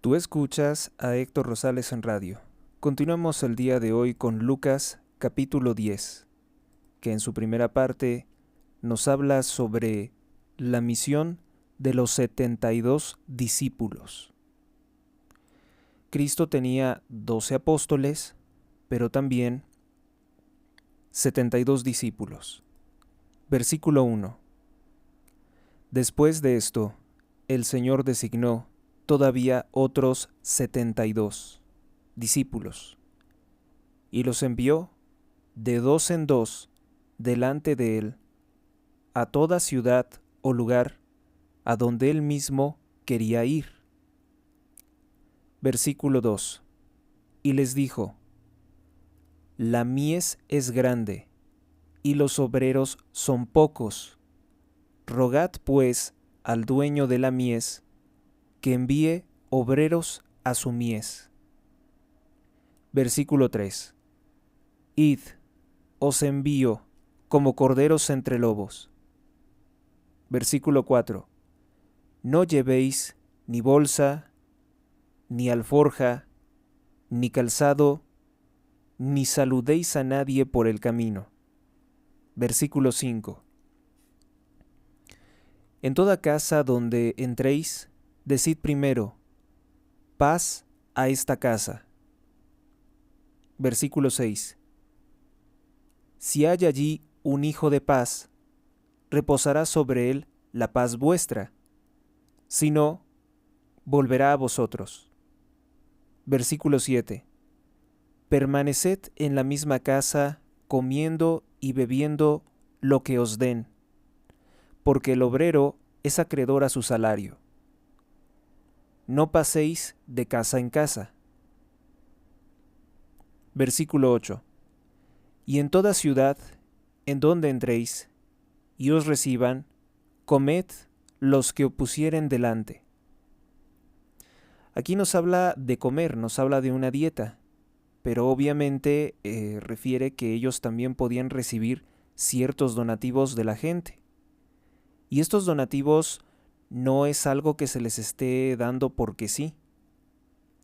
Tú escuchas a Héctor Rosales en radio. Continuamos el día de hoy con Lucas capítulo 10, que en su primera parte nos habla sobre la misión de los 72 discípulos. Cristo tenía 12 apóstoles, pero también 72 discípulos. Versículo 1. Después de esto, el Señor designó todavía otros 72 discípulos, y los envió de dos en dos delante de él a toda ciudad o lugar a donde él mismo quería ir. Versículo 2. Y les dijo: La mies es grande, y los obreros son pocos. Rogad pues al dueño de la mies que envíe obreros a su mies. Versículo 3. Id, os envío como corderos entre lobos. Versículo 4. No llevéis ni bolsa, ni alforja, ni calzado, ni saludéis a nadie por el camino. Versículo 5. En toda casa donde entréis, decid primero: paz a esta casa. Versículo 6. Si hay allí un hijo de paz, reposará sobre él la paz vuestra; si no, volverá a vosotros. Versículo 7. Permaneced en la misma casa, comiendo y bebiendo lo que os den, porque el obrero es acreedor a su salario. No paséis de casa en casa. Versículo 8. Y en toda ciudad en donde entréis y os reciban, comed los que os pusieren delante. Aquí nos habla de comer, nos habla de una dieta, pero obviamente refiere que ellos también podían recibir ciertos donativos de la gente. Y estos donativos no es algo que se les esté dando porque sí.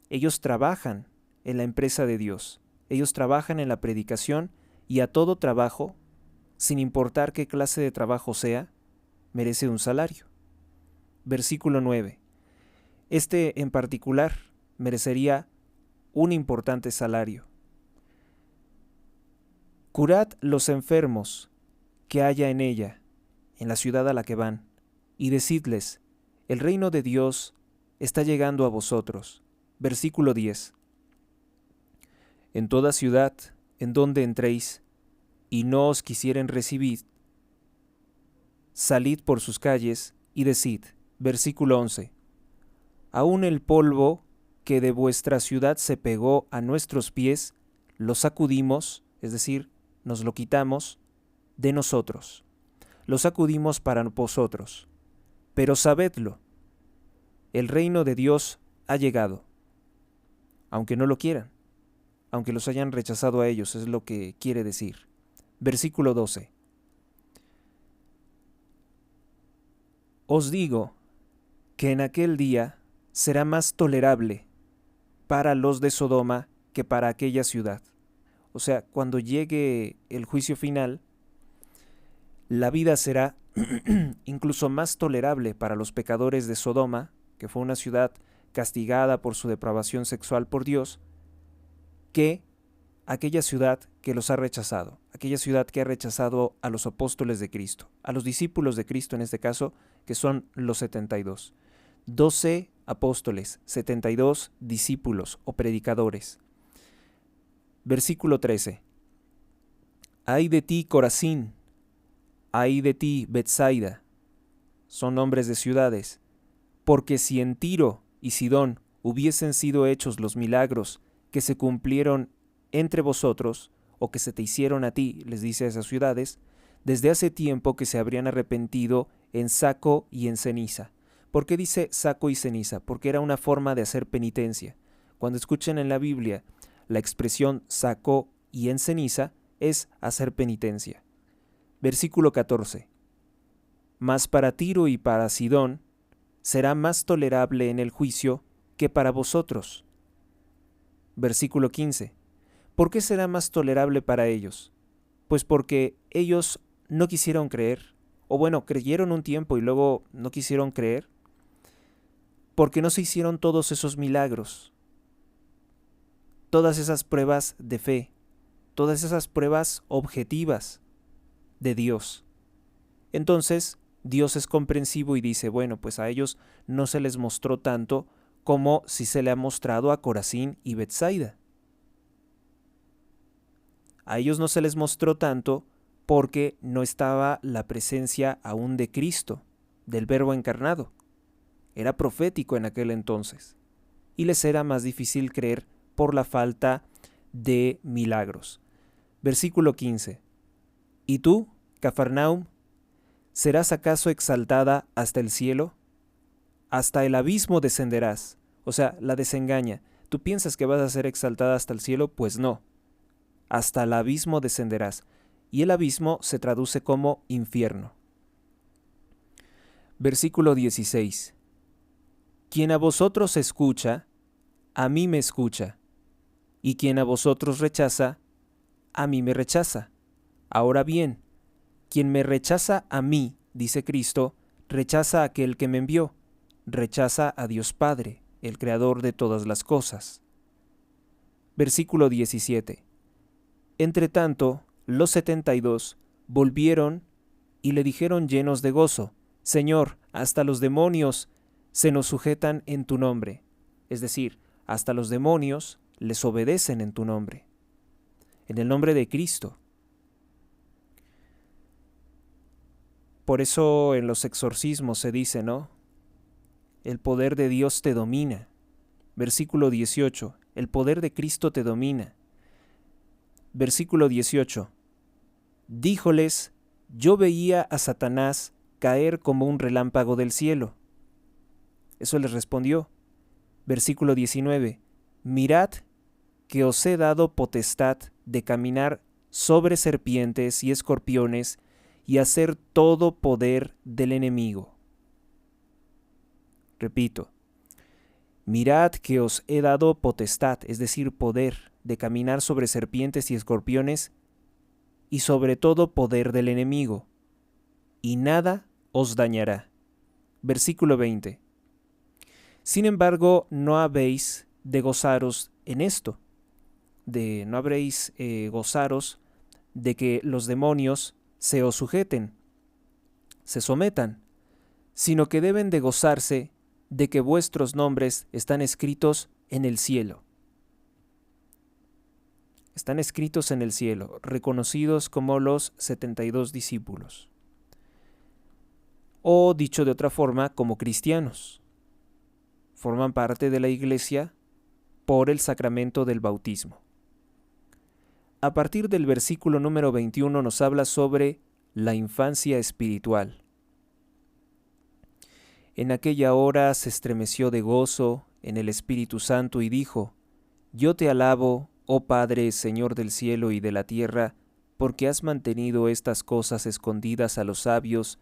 Ellos trabajan en la empresa de Dios. Ellos trabajan en la predicación, y a todo trabajo, sin importar qué clase de trabajo sea, merece un salario. Versículo 9. Este en particular merecería un importante salario. Curad los enfermos que haya en ella, en la ciudad a la que van, y decidles: el reino de Dios está llegando a vosotros. Versículo 10. En toda ciudad en donde entréis y no os quisieren recibir, salid por sus calles y decid. Versículo 11. Aún el polvo que de vuestra ciudad se pegó a nuestros pies, lo sacudimos, es decir, nos lo quitamos de nosotros. Lo sacudimos para vosotros. Pero sabedlo, el reino de Dios ha llegado, aunque no lo quieran, aunque los hayan rechazado a ellos, es lo que quiere decir. Versículo 12. Os digo que en aquel día será más tolerable para los de Sodoma que para aquella ciudad. O sea, cuando llegue el juicio final, la vida será incluso más tolerable para los pecadores de Sodoma, que fue una ciudad castigada por su depravación sexual por Dios, que aquella ciudad que los ha rechazado, aquella ciudad que ha rechazado a los apóstoles de Cristo, a los discípulos de Cristo en este caso, que son los 72. 12 apóstoles, 72 discípulos o predicadores. Versículo 13. Ay de ti, Corazín, ay de ti, Betsaida, son nombres de ciudades, porque si en Tiro y Sidón hubiesen sido hechos los milagros que se cumplieron entre vosotros, o que se te hicieron a ti, les dice a esas ciudades, desde hace tiempo que se habrían arrepentido en saco y en ceniza. ¿Por qué dice saco y ceniza? Porque era una forma de hacer penitencia. Cuando escuchen en la Biblia la expresión saco y en ceniza, es hacer penitencia. Versículo 14. Mas para Tiro y para Sidón será más tolerable en el juicio que para vosotros. Versículo 15. ¿Por qué será más tolerable para ellos? Pues porque ellos no quisieron creer, o bueno, creyeron un tiempo y luego no quisieron creer, porque no se hicieron todos esos milagros, todas esas pruebas de fe, todas esas pruebas objetivas de Dios. Entonces, Dios es comprensivo y dice, bueno, pues a ellos no se les mostró tanto como si se le ha mostrado a Corazín y Betsaida. A ellos no se les mostró tanto porque no estaba la presencia aún de Cristo, del Verbo encarnado. Era profético en aquel entonces, y les era más difícil creer por la falta de milagros. Versículo 15. ¿Y tú, Cafarnaum, serás acaso exaltada hasta el cielo? Hasta el abismo descenderás. O sea, la desengaña. ¿Tú piensas que vas a ser exaltada hasta el cielo? Pues no. Hasta el abismo descenderás. Y el abismo se traduce como infierno. Versículo 16. Quien a vosotros escucha, a mí me escucha, y quien a vosotros rechaza, a mí me rechaza. Ahora bien, quien me rechaza a mí, dice Cristo, rechaza a aquel que me envió, rechaza a Dios Padre, el Creador de todas las cosas. Versículo 17. Entre tanto, los 72 volvieron y le dijeron llenos de gozo, Señor, hasta los demonios se nos sujetan en tu nombre. Es decir, hasta los demonios les obedecen en tu nombre, en el nombre de Cristo. Por eso en los exorcismos se dice, ¿no? El poder de Dios te domina. Versículo 18. El poder de Cristo te domina. Versículo 18. Díjoles, yo veía a Satanás caer como un relámpago del cielo. Eso les respondió. Versículo 19. Mirad que os he dado potestad de caminar sobre serpientes y escorpiones y hacer todo poder del enemigo. Repito, mirad que os he dado potestad, es decir, poder, de caminar sobre serpientes y escorpiones y sobre todo poder del enemigo, y nada os dañará. Versículo 20. Sin embargo, no habéis de gozaros en esto, no habréis gozaros de que los demonios se os sujeten, se sometan, sino que deben de gozarse de que vuestros nombres están escritos en el cielo. Están escritos en el cielo, reconocidos como los 72 discípulos. O, dicho de otra forma, como cristianos. Forman parte de la Iglesia por el sacramento del bautismo. A partir del versículo número 21 nos habla sobre la infancia espiritual. En aquella hora se estremeció de gozo en el Espíritu Santo y dijo, Yo te alabo, oh Padre, Señor del cielo y de la tierra, porque has mantenido estas cosas escondidas a los sabios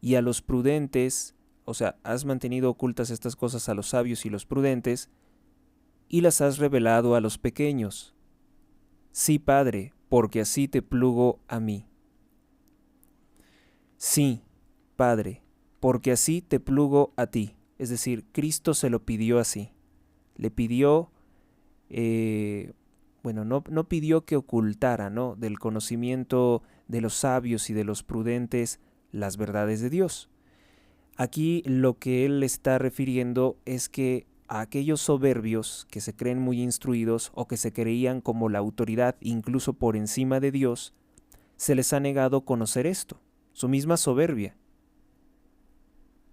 y a los prudentes, o sea, has mantenido ocultas estas cosas a los sabios y los prudentes, y las has revelado a los pequeños. Sí, Padre, porque así te plugo a mí. Sí, Padre, porque así te plugo a ti. Es decir, Cristo se lo pidió así. Le pidió, no pidió que ocultara, ¿no?, del conocimiento de los sabios y de los prudentes las verdades de Dios. Aquí lo que él está refiriendo es que a aquellos soberbios que se creen muy instruidos o que se creían como la autoridad incluso por encima de Dios, se les ha negado conocer esto, su misma soberbia.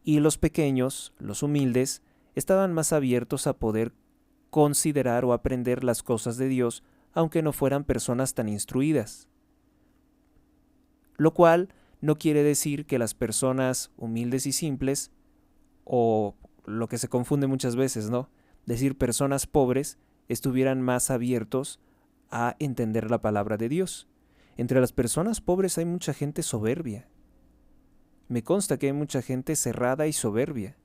Y los pequeños, los humildes, estaban más abiertos a poder considerar o aprender las cosas de Dios, aunque no fueran personas tan instruidas. Lo cual no quiere decir que las personas humildes y simples, o lo que se confunde muchas veces, ¿no?, decir personas pobres, estuvieran más abiertos a entender la palabra de Dios. Entre las personas pobres hay mucha gente soberbia. Me consta que hay mucha gente cerrada y soberbia,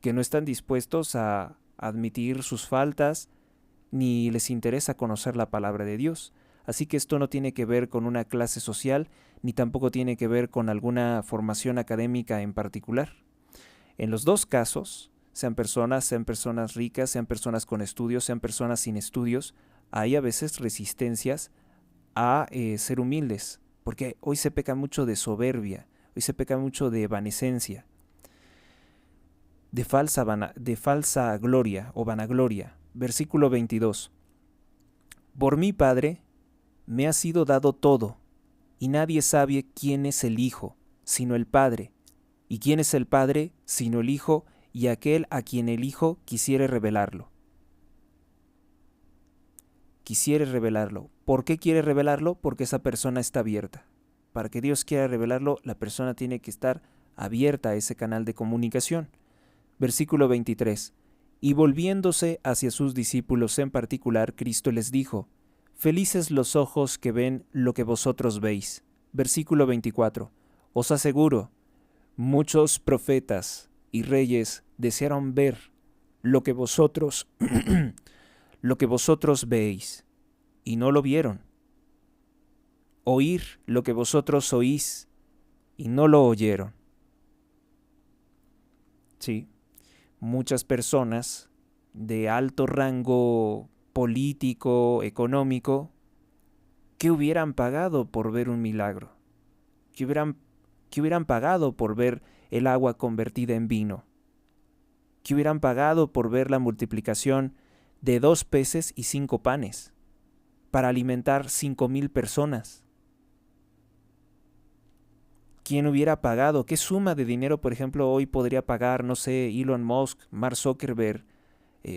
que no están dispuestos a admitir sus faltas, ni les interesa conocer la palabra de Dios. Así que esto no tiene que ver con una clase social, ni tampoco tiene que ver con alguna formación académica en particular. En los dos casos, sean personas ricas, sean personas con estudios, sean personas sin estudios, hay a veces resistencias a ser humildes, porque hoy se peca mucho de soberbia, hoy se peca mucho de evanescencia, de falsa gloria o vanagloria. Versículo 22. Por mí, Padre, me ha sido dado todo, y nadie sabe quién es el Hijo, sino el Padre, y quién es el Padre, sino el Hijo, y aquel a quien el Hijo quisiere revelarlo. Quisiere revelarlo. ¿Por qué quiere revelarlo? Porque esa persona está abierta. Para que Dios quiera revelarlo, la persona tiene que estar abierta a ese canal de comunicación. Versículo 23. Y volviéndose hacia sus discípulos en particular, Cristo les dijo: Felices los ojos que ven lo que vosotros veis. Versículo 24. Os aseguro, muchos profetas y reyes desearon ver lo que vosotros lo que vosotros veis, y no lo vieron. Oír lo que vosotros oís, y no lo oyeron. Sí, muchas personas de alto rango político, económico, ¿qué hubieran pagado por ver un milagro? ¿Qué hubieran pagado por ver el agua convertida en vino? ¿Qué hubieran pagado por ver la multiplicación de 2 peces y 5 panes para alimentar 5,000 personas? ¿Quién hubiera pagado? ¿Qué suma de dinero, por ejemplo, hoy podría pagar, no sé, Elon Musk, Mark Zuckerberg?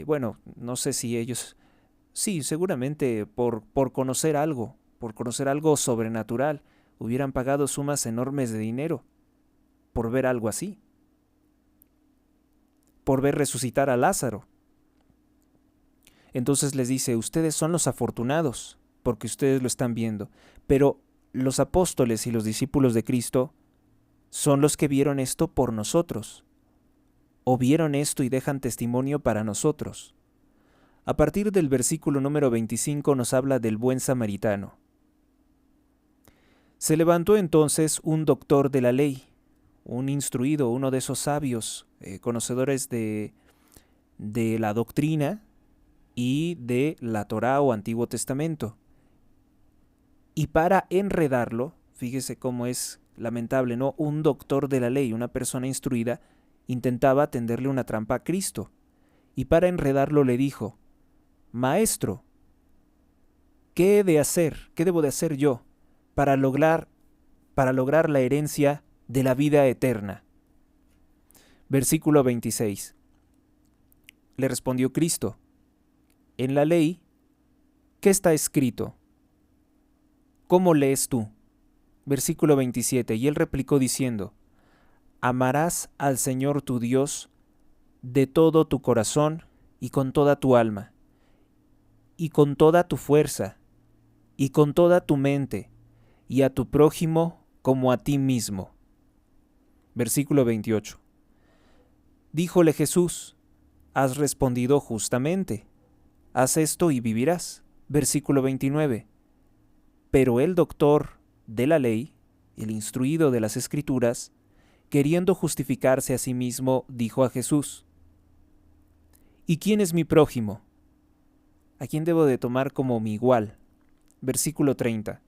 Bueno, no sé si ellos... Sí, seguramente por conocer algo sobrenatural, hubieran pagado sumas enormes de dinero por ver algo así, por ver resucitar a Lázaro. Entonces les dice: ustedes son los afortunados, porque ustedes lo están viendo, pero los apóstoles y los discípulos de Cristo son los que vieron esto por nosotros, o vieron esto y dejan testimonio para nosotros. A partir del versículo número 25 nos habla del buen samaritano. Se levantó entonces un doctor de la ley, un instruido, uno de esos sabios, conocedores de la doctrina y de la Torá o Antiguo Testamento. Y para enredarlo, fíjese cómo es lamentable, ¿no? Un doctor de la ley, una persona instruida, intentaba tenderle una trampa a Cristo. Y para enredarlo le dijo: Maestro, ¿qué he de hacer? ¿Qué debo de hacer yo para lograr la herencia de la vida eterna? Versículo 26. Le respondió Cristo: En la ley, ¿qué está escrito? ¿Cómo lees tú? Versículo 27. Y él replicó diciendo: Amarás al Señor tu Dios de todo tu corazón y con toda tu alma, y con toda tu fuerza, y con toda tu mente, y a tu prójimo como a ti mismo. Versículo 28. Díjole Jesús: Has respondido justamente. Haz esto y vivirás. Versículo 29. Pero el doctor de la ley, el instruido de las Escrituras, queriendo justificarse a sí mismo, dijo a Jesús: ¿Y quién es mi prójimo? ¿A quién debo de tomar como mi igual? Versículo 30.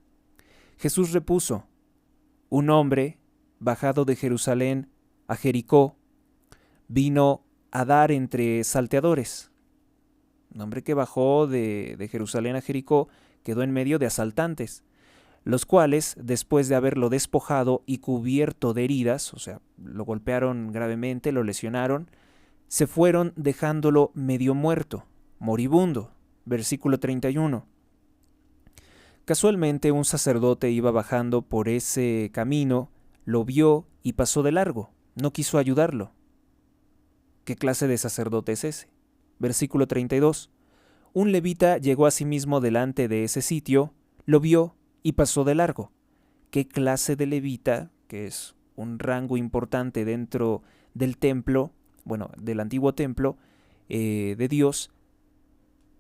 Jesús repuso: Un hombre, bajado de Jerusalén a Jericó, vino a dar entre salteadores. Un hombre que bajó de Jerusalén a Jericó quedó en medio de asaltantes, los cuales, después de haberlo despojado y cubierto de heridas, o sea, lo golpearon gravemente, lo lesionaron, se fueron dejándolo medio muerto, moribundo. Versículo 31. Casualmente un sacerdote iba bajando por ese camino, lo vio y pasó de largo, no quiso ayudarlo. ¿Qué clase de sacerdote es ese? Versículo 32. Un levita llegó asimismo delante de ese sitio, lo vio y pasó de largo. ¿Qué clase de levita, que es un rango importante dentro del templo, bueno, del antiguo templo, de Dios,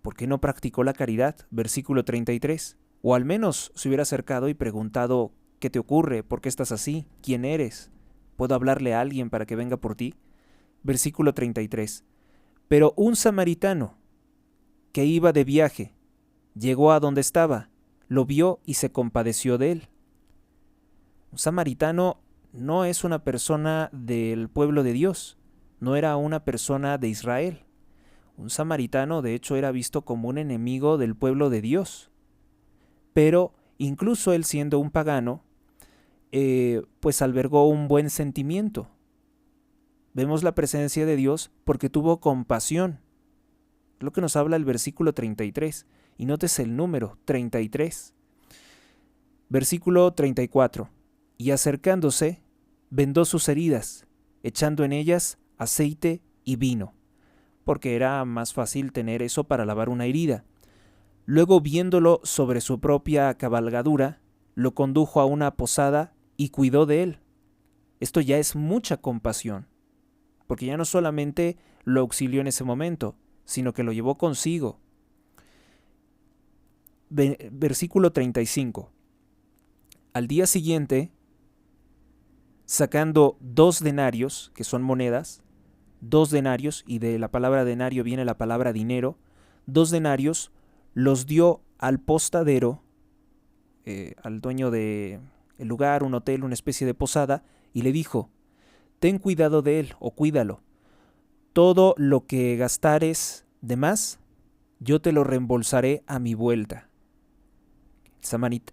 ¿por qué no practicó la caridad? Versículo 33. O al menos se hubiera acercado y preguntado, ¿qué te ocurre? ¿Por qué estás así? ¿Quién eres? ¿Puedo hablarle a alguien para que venga por ti? Versículo 33. Pero un samaritano que iba de viaje llegó a donde estaba, lo vio y se compadeció de él. Un samaritano no es una persona del pueblo de Dios, no era una persona de Israel. Un samaritano, de hecho, era visto como un enemigo del pueblo de Dios. Pero incluso él, siendo un pagano, pues albergó un buen sentimiento. Vemos la presencia de Dios porque tuvo compasión. Es lo que nos habla el versículo 33. Y notes el número, 33. Versículo 34. Y acercándose, vendó sus heridas, echando en ellas aceite y vino, porque era más fácil tener eso para lavar una herida. Luego, viéndolo sobre su propia cabalgadura, lo condujo a una posada y cuidó de él. Esto ya es mucha compasión, porque ya no solamente lo auxilió en ese momento, sino que lo llevó consigo. Versículo 35. Al día siguiente, sacando 2 denarios, que son monedas, 2 denarios, y de la palabra denario viene la palabra dinero, 2 denarios, los dio al postadero, al dueño del lugar, un hotel, una especie de posada, y le dijo, ten cuidado de él, o cuídalo. Todo lo que gastares de más, yo te lo reembolsaré a mi vuelta.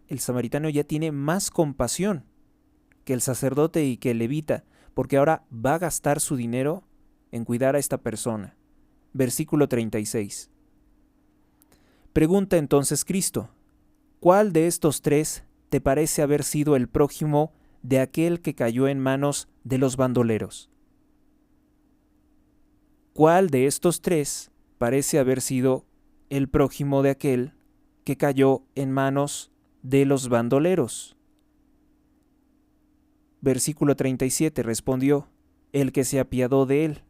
El samaritano ya tiene más compasión que el sacerdote y que el levita, porque ahora va a gastar su dinero en cuidar a esta persona. Versículo 36. Pregunta entonces Cristo, ¿cuál de estos 3 te parece haber sido el prójimo de aquel que cayó en manos de los bandoleros? ¿Cuál de estos 3 parece haber sido el prójimo de aquel que cayó en manos de los bandoleros? Versículo 37 respondió, el que se apiadó de él.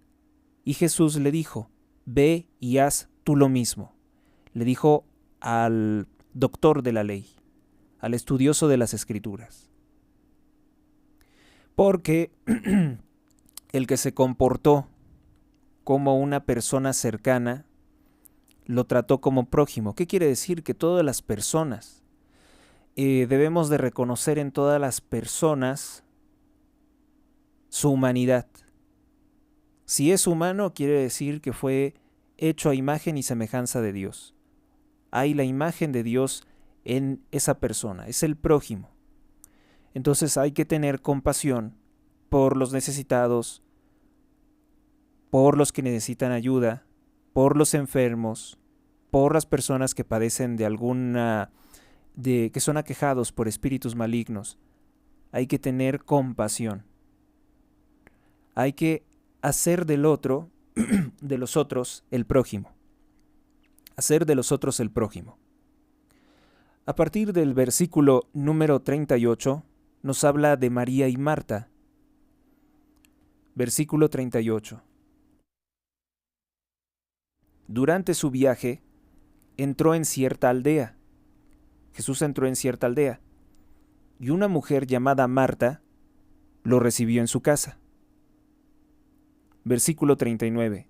Y Jesús le dijo, ve y haz tú lo mismo. Le dijo al doctor de la ley, al estudioso de las Escrituras. Porque el que se comportó como una persona cercana, lo trató como prójimo. ¿Qué quiere decir? Que todas las personas, debemos de reconocer en todas las personas su humanidad. Si es humano, quiere decir que fue hecho a imagen y semejanza de Dios. Hay la imagen de Dios en esa persona, es el prójimo. Entonces hay que tener compasión por los necesitados, por los que necesitan ayuda, por los enfermos, por las personas que padecen que son aquejados por espíritus malignos. Hay que tener compasión. Hay que hacer del otro, de los otros, el prójimo. Hacer de los otros el prójimo. A partir del versículo número 38, nos habla de María y Marta. Versículo 38. Durante su viaje, entró en cierta aldea. Jesús entró en cierta aldea, y una mujer llamada Marta lo recibió en su casa. Versículo 39.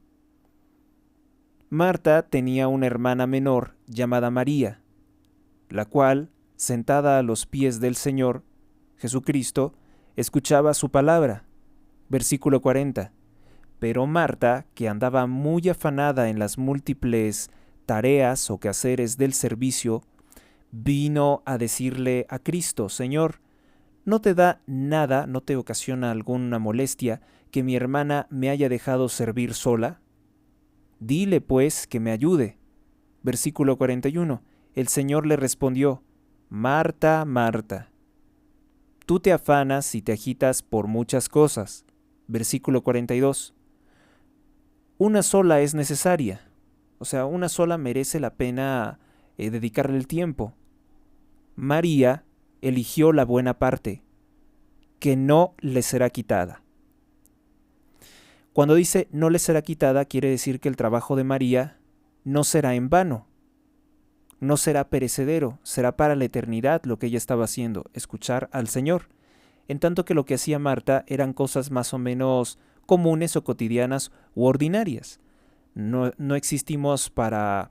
Marta tenía una hermana menor llamada María, la cual, sentada a los pies del Señor Jesucristo, escuchaba su palabra. Versículo 40. Pero Marta, que andaba muy afanada en las múltiples tareas o quehaceres del servicio, vino a decirle a Cristo, Señor, ¿no te da nada, no te ocasiona alguna molestia que mi hermana me haya dejado servir sola? Dile, pues, que me ayude. Versículo 41. El Señor le respondió, Marta, Marta, tú te afanas y te agitas por muchas cosas. Versículo 42. Una sola es necesaria, o sea, una sola merece la pena dedicarle el tiempo. María eligió la buena parte, que no le será quitada. Cuando dice no le será quitada, quiere decir que el trabajo de María no será en vano, no será perecedero, será para la eternidad lo que ella estaba haciendo, escuchar al Señor. En tanto que lo que hacía Marta eran cosas más o menos comunes o cotidianas u ordinarias. No existimos para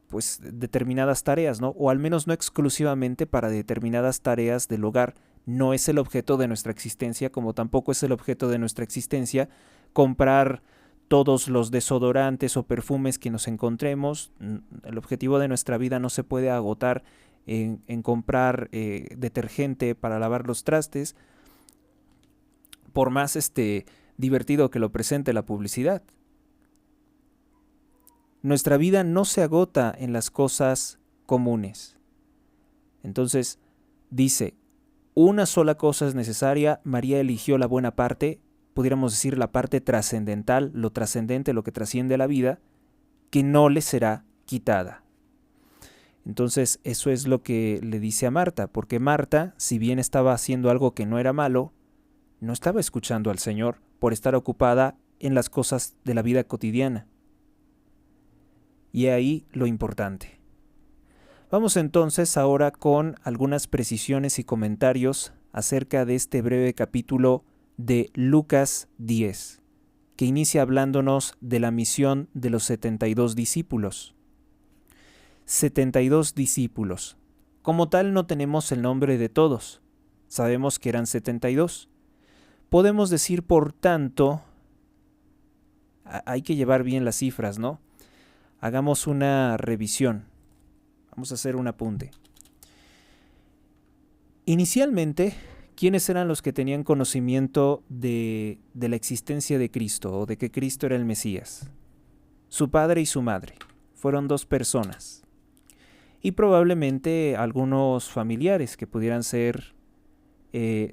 pues determinadas tareas, ¿no? O al menos no exclusivamente para determinadas tareas del hogar. No es el objeto de nuestra existencia, como tampoco es el objeto de nuestra existencia comprar todos los desodorantes o perfumes que nos encontremos. El objetivo de nuestra vida no se puede agotar en comprar detergente para lavar los trastes, por más divertido que lo presente la publicidad. Nuestra vida no se agota en las cosas comunes. Entonces, dice, una sola cosa es necesaria, María eligió la buena parte, pudiéramos decir la parte trascendental, lo trascendente, lo que trasciende la vida, que no le será quitada. Entonces, eso es lo que le dice a Marta, porque Marta, si bien estaba haciendo algo que no era malo, no estaba escuchando al Señor por estar ocupada en las cosas de la vida cotidiana. Y ahí lo importante. Vamos entonces ahora con algunas precisiones y comentarios acerca de este breve capítulo de Lucas 10, que inicia hablándonos de la misión de los 72 discípulos. 72 discípulos. Como tal no tenemos el nombre de todos. Sabemos que eran 72. Podemos decir, por tanto, hay que llevar bien las cifras, ¿no? Hagamos una revisión. Vamos a hacer un apunte. Inicialmente, ¿quiénes eran los que tenían conocimiento de la existencia de Cristo o de que Cristo era el Mesías? Su padre y su madre. Fueron 2 personas. Y probablemente algunos familiares que pudieran ser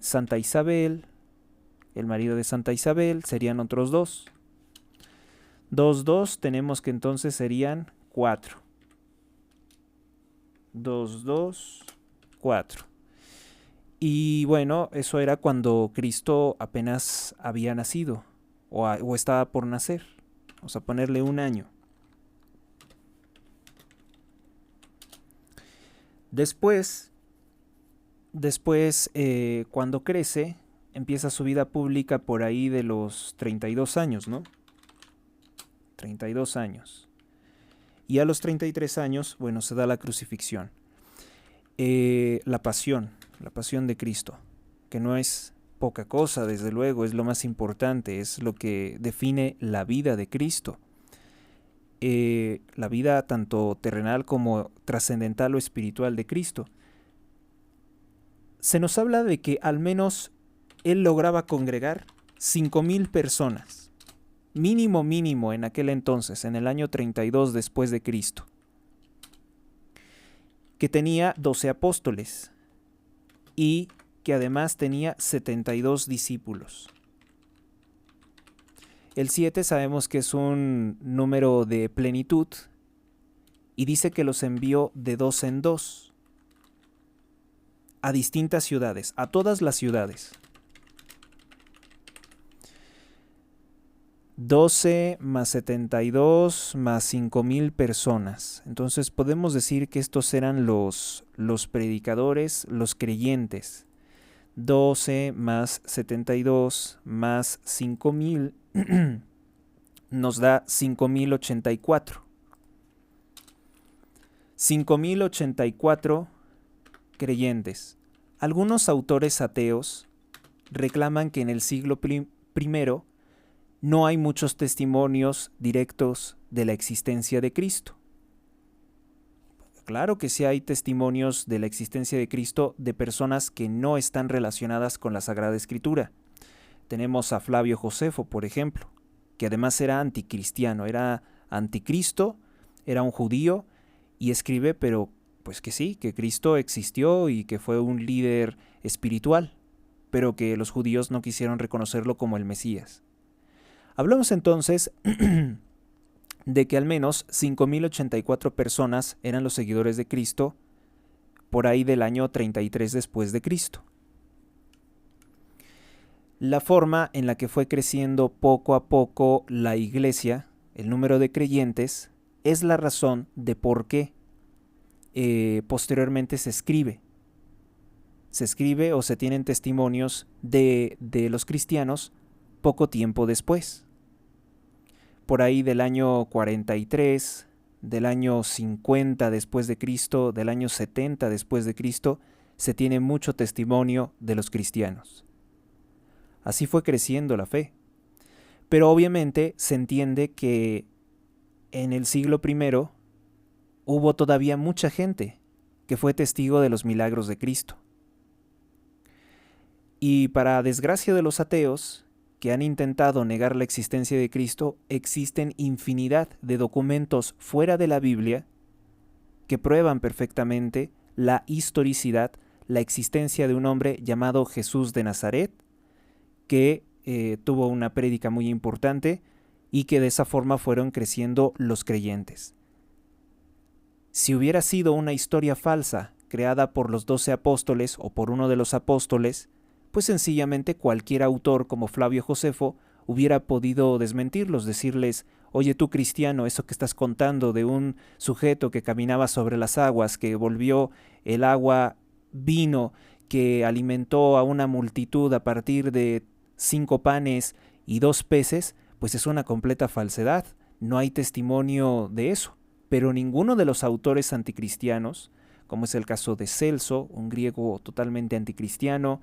Santa Isabel, el marido de Santa Isabel, serían otros 2. 2 tenemos que entonces serían 4. 2, 4. Y bueno, eso era cuando Cristo apenas había nacido o estaba por nacer. Vamos a ponerle 1 año. Después, cuando crece, empieza su vida pública por ahí de los 32 años, ¿no? 32 años. Y a los 33 años, bueno, se da la crucifixión. La pasión de Cristo, que no es poca cosa, desde luego, es lo más importante, es lo que define la vida de Cristo. La vida tanto terrenal como trascendental o espiritual de Cristo. Se nos habla de que al menos Él lograba congregar 5,000 personas. Mínimo en aquel entonces, en el año 32 después de Cristo. Que tenía 12 apóstoles y que además tenía 72 discípulos. El 7 sabemos que es un número de plenitud y dice que los envió de 2 en 2 a distintas ciudades, a todas las ciudades. 12 más 72 más 5,000 personas. Entonces podemos decir que estos eran los predicadores, los creyentes. 12 más 72 más 5,000 nos da 5,084. 5,084 creyentes. Algunos autores ateos reclaman que en el siglo primero no hay muchos testimonios directos de la existencia de Cristo. Claro que sí hay testimonios de la existencia de Cristo de personas que no están relacionadas con la Sagrada Escritura. Tenemos a Flavio Josefo, por ejemplo, que además era anticristiano, era anticristo, era un judío y escribe, pero pues que sí, que Cristo existió y que fue un líder espiritual, pero que los judíos no quisieron reconocerlo como el Mesías. Hablamos entonces de que al menos 5,084 personas eran los seguidores de Cristo por ahí del año 33 después de Cristo. La forma en la que fue creciendo poco a poco la iglesia, el número de creyentes, es la razón de por qué posteriormente se escribe. Se escribe o se tienen testimonios de los cristianos poco tiempo después. Por ahí del año 43, del año 50 después de Cristo, del año 70 después de Cristo, se tiene mucho testimonio de los cristianos. Así fue creciendo la fe. Pero obviamente se entiende que en el siglo I hubo todavía mucha gente que fue testigo de los milagros de Cristo. Y para desgracia de los ateos que han intentado negar la existencia de Cristo, existen infinidad de documentos fuera de la Biblia que prueban perfectamente la historicidad, la existencia de un hombre llamado Jesús de Nazaret, que tuvo una prédica muy importante y que de esa forma fueron creciendo los creyentes. Si hubiera sido una historia falsa creada por los 12 apóstoles o por uno de los apóstoles, pues sencillamente cualquier autor como Flavio Josefo hubiera podido desmentirlos, decirles: oye tú cristiano, eso que estás contando de un sujeto que caminaba sobre las aguas, que volvió el agua vino, que alimentó a una multitud a partir de 5 panes y 2 peces, pues es una completa falsedad, no hay testimonio de eso. Pero ninguno de los autores anticristianos, como es el caso de Celso, un griego totalmente anticristiano,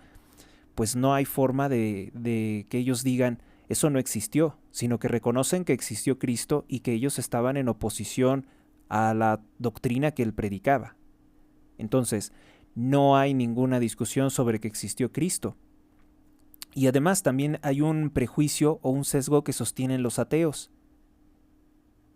pues no hay forma de que ellos digan eso no existió, sino que reconocen que existió Cristo y que ellos estaban en oposición a la doctrina que él predicaba. Entonces, no hay ninguna discusión sobre que existió Cristo. Y además también hay un prejuicio o un sesgo que sostienen los ateos,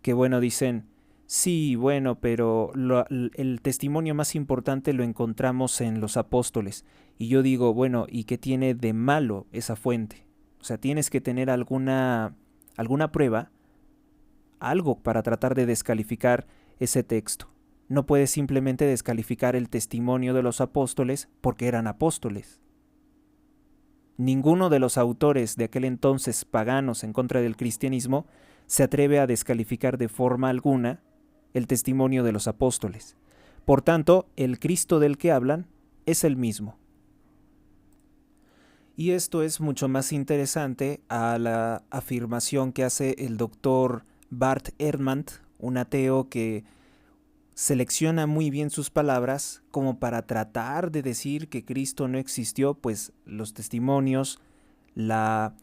que bueno, dicen: sí, bueno, pero el testimonio más importante lo encontramos en los apóstoles. Y yo digo, bueno, ¿y qué tiene de malo esa fuente? O sea, tienes que tener alguna prueba, algo para tratar de descalificar ese texto. No puedes simplemente descalificar el testimonio de los apóstoles porque eran apóstoles. Ninguno de los autores de aquel entonces paganos en contra del cristianismo se atreve a descalificar de forma alguna el testimonio de los apóstoles. Por tanto, el Cristo del que hablan es el mismo. Y esto es mucho más interesante a la afirmación que hace el doctor Bart Ehrman, un ateo que selecciona muy bien sus palabras como para tratar de decir que Cristo no existió, pues los testimonios, la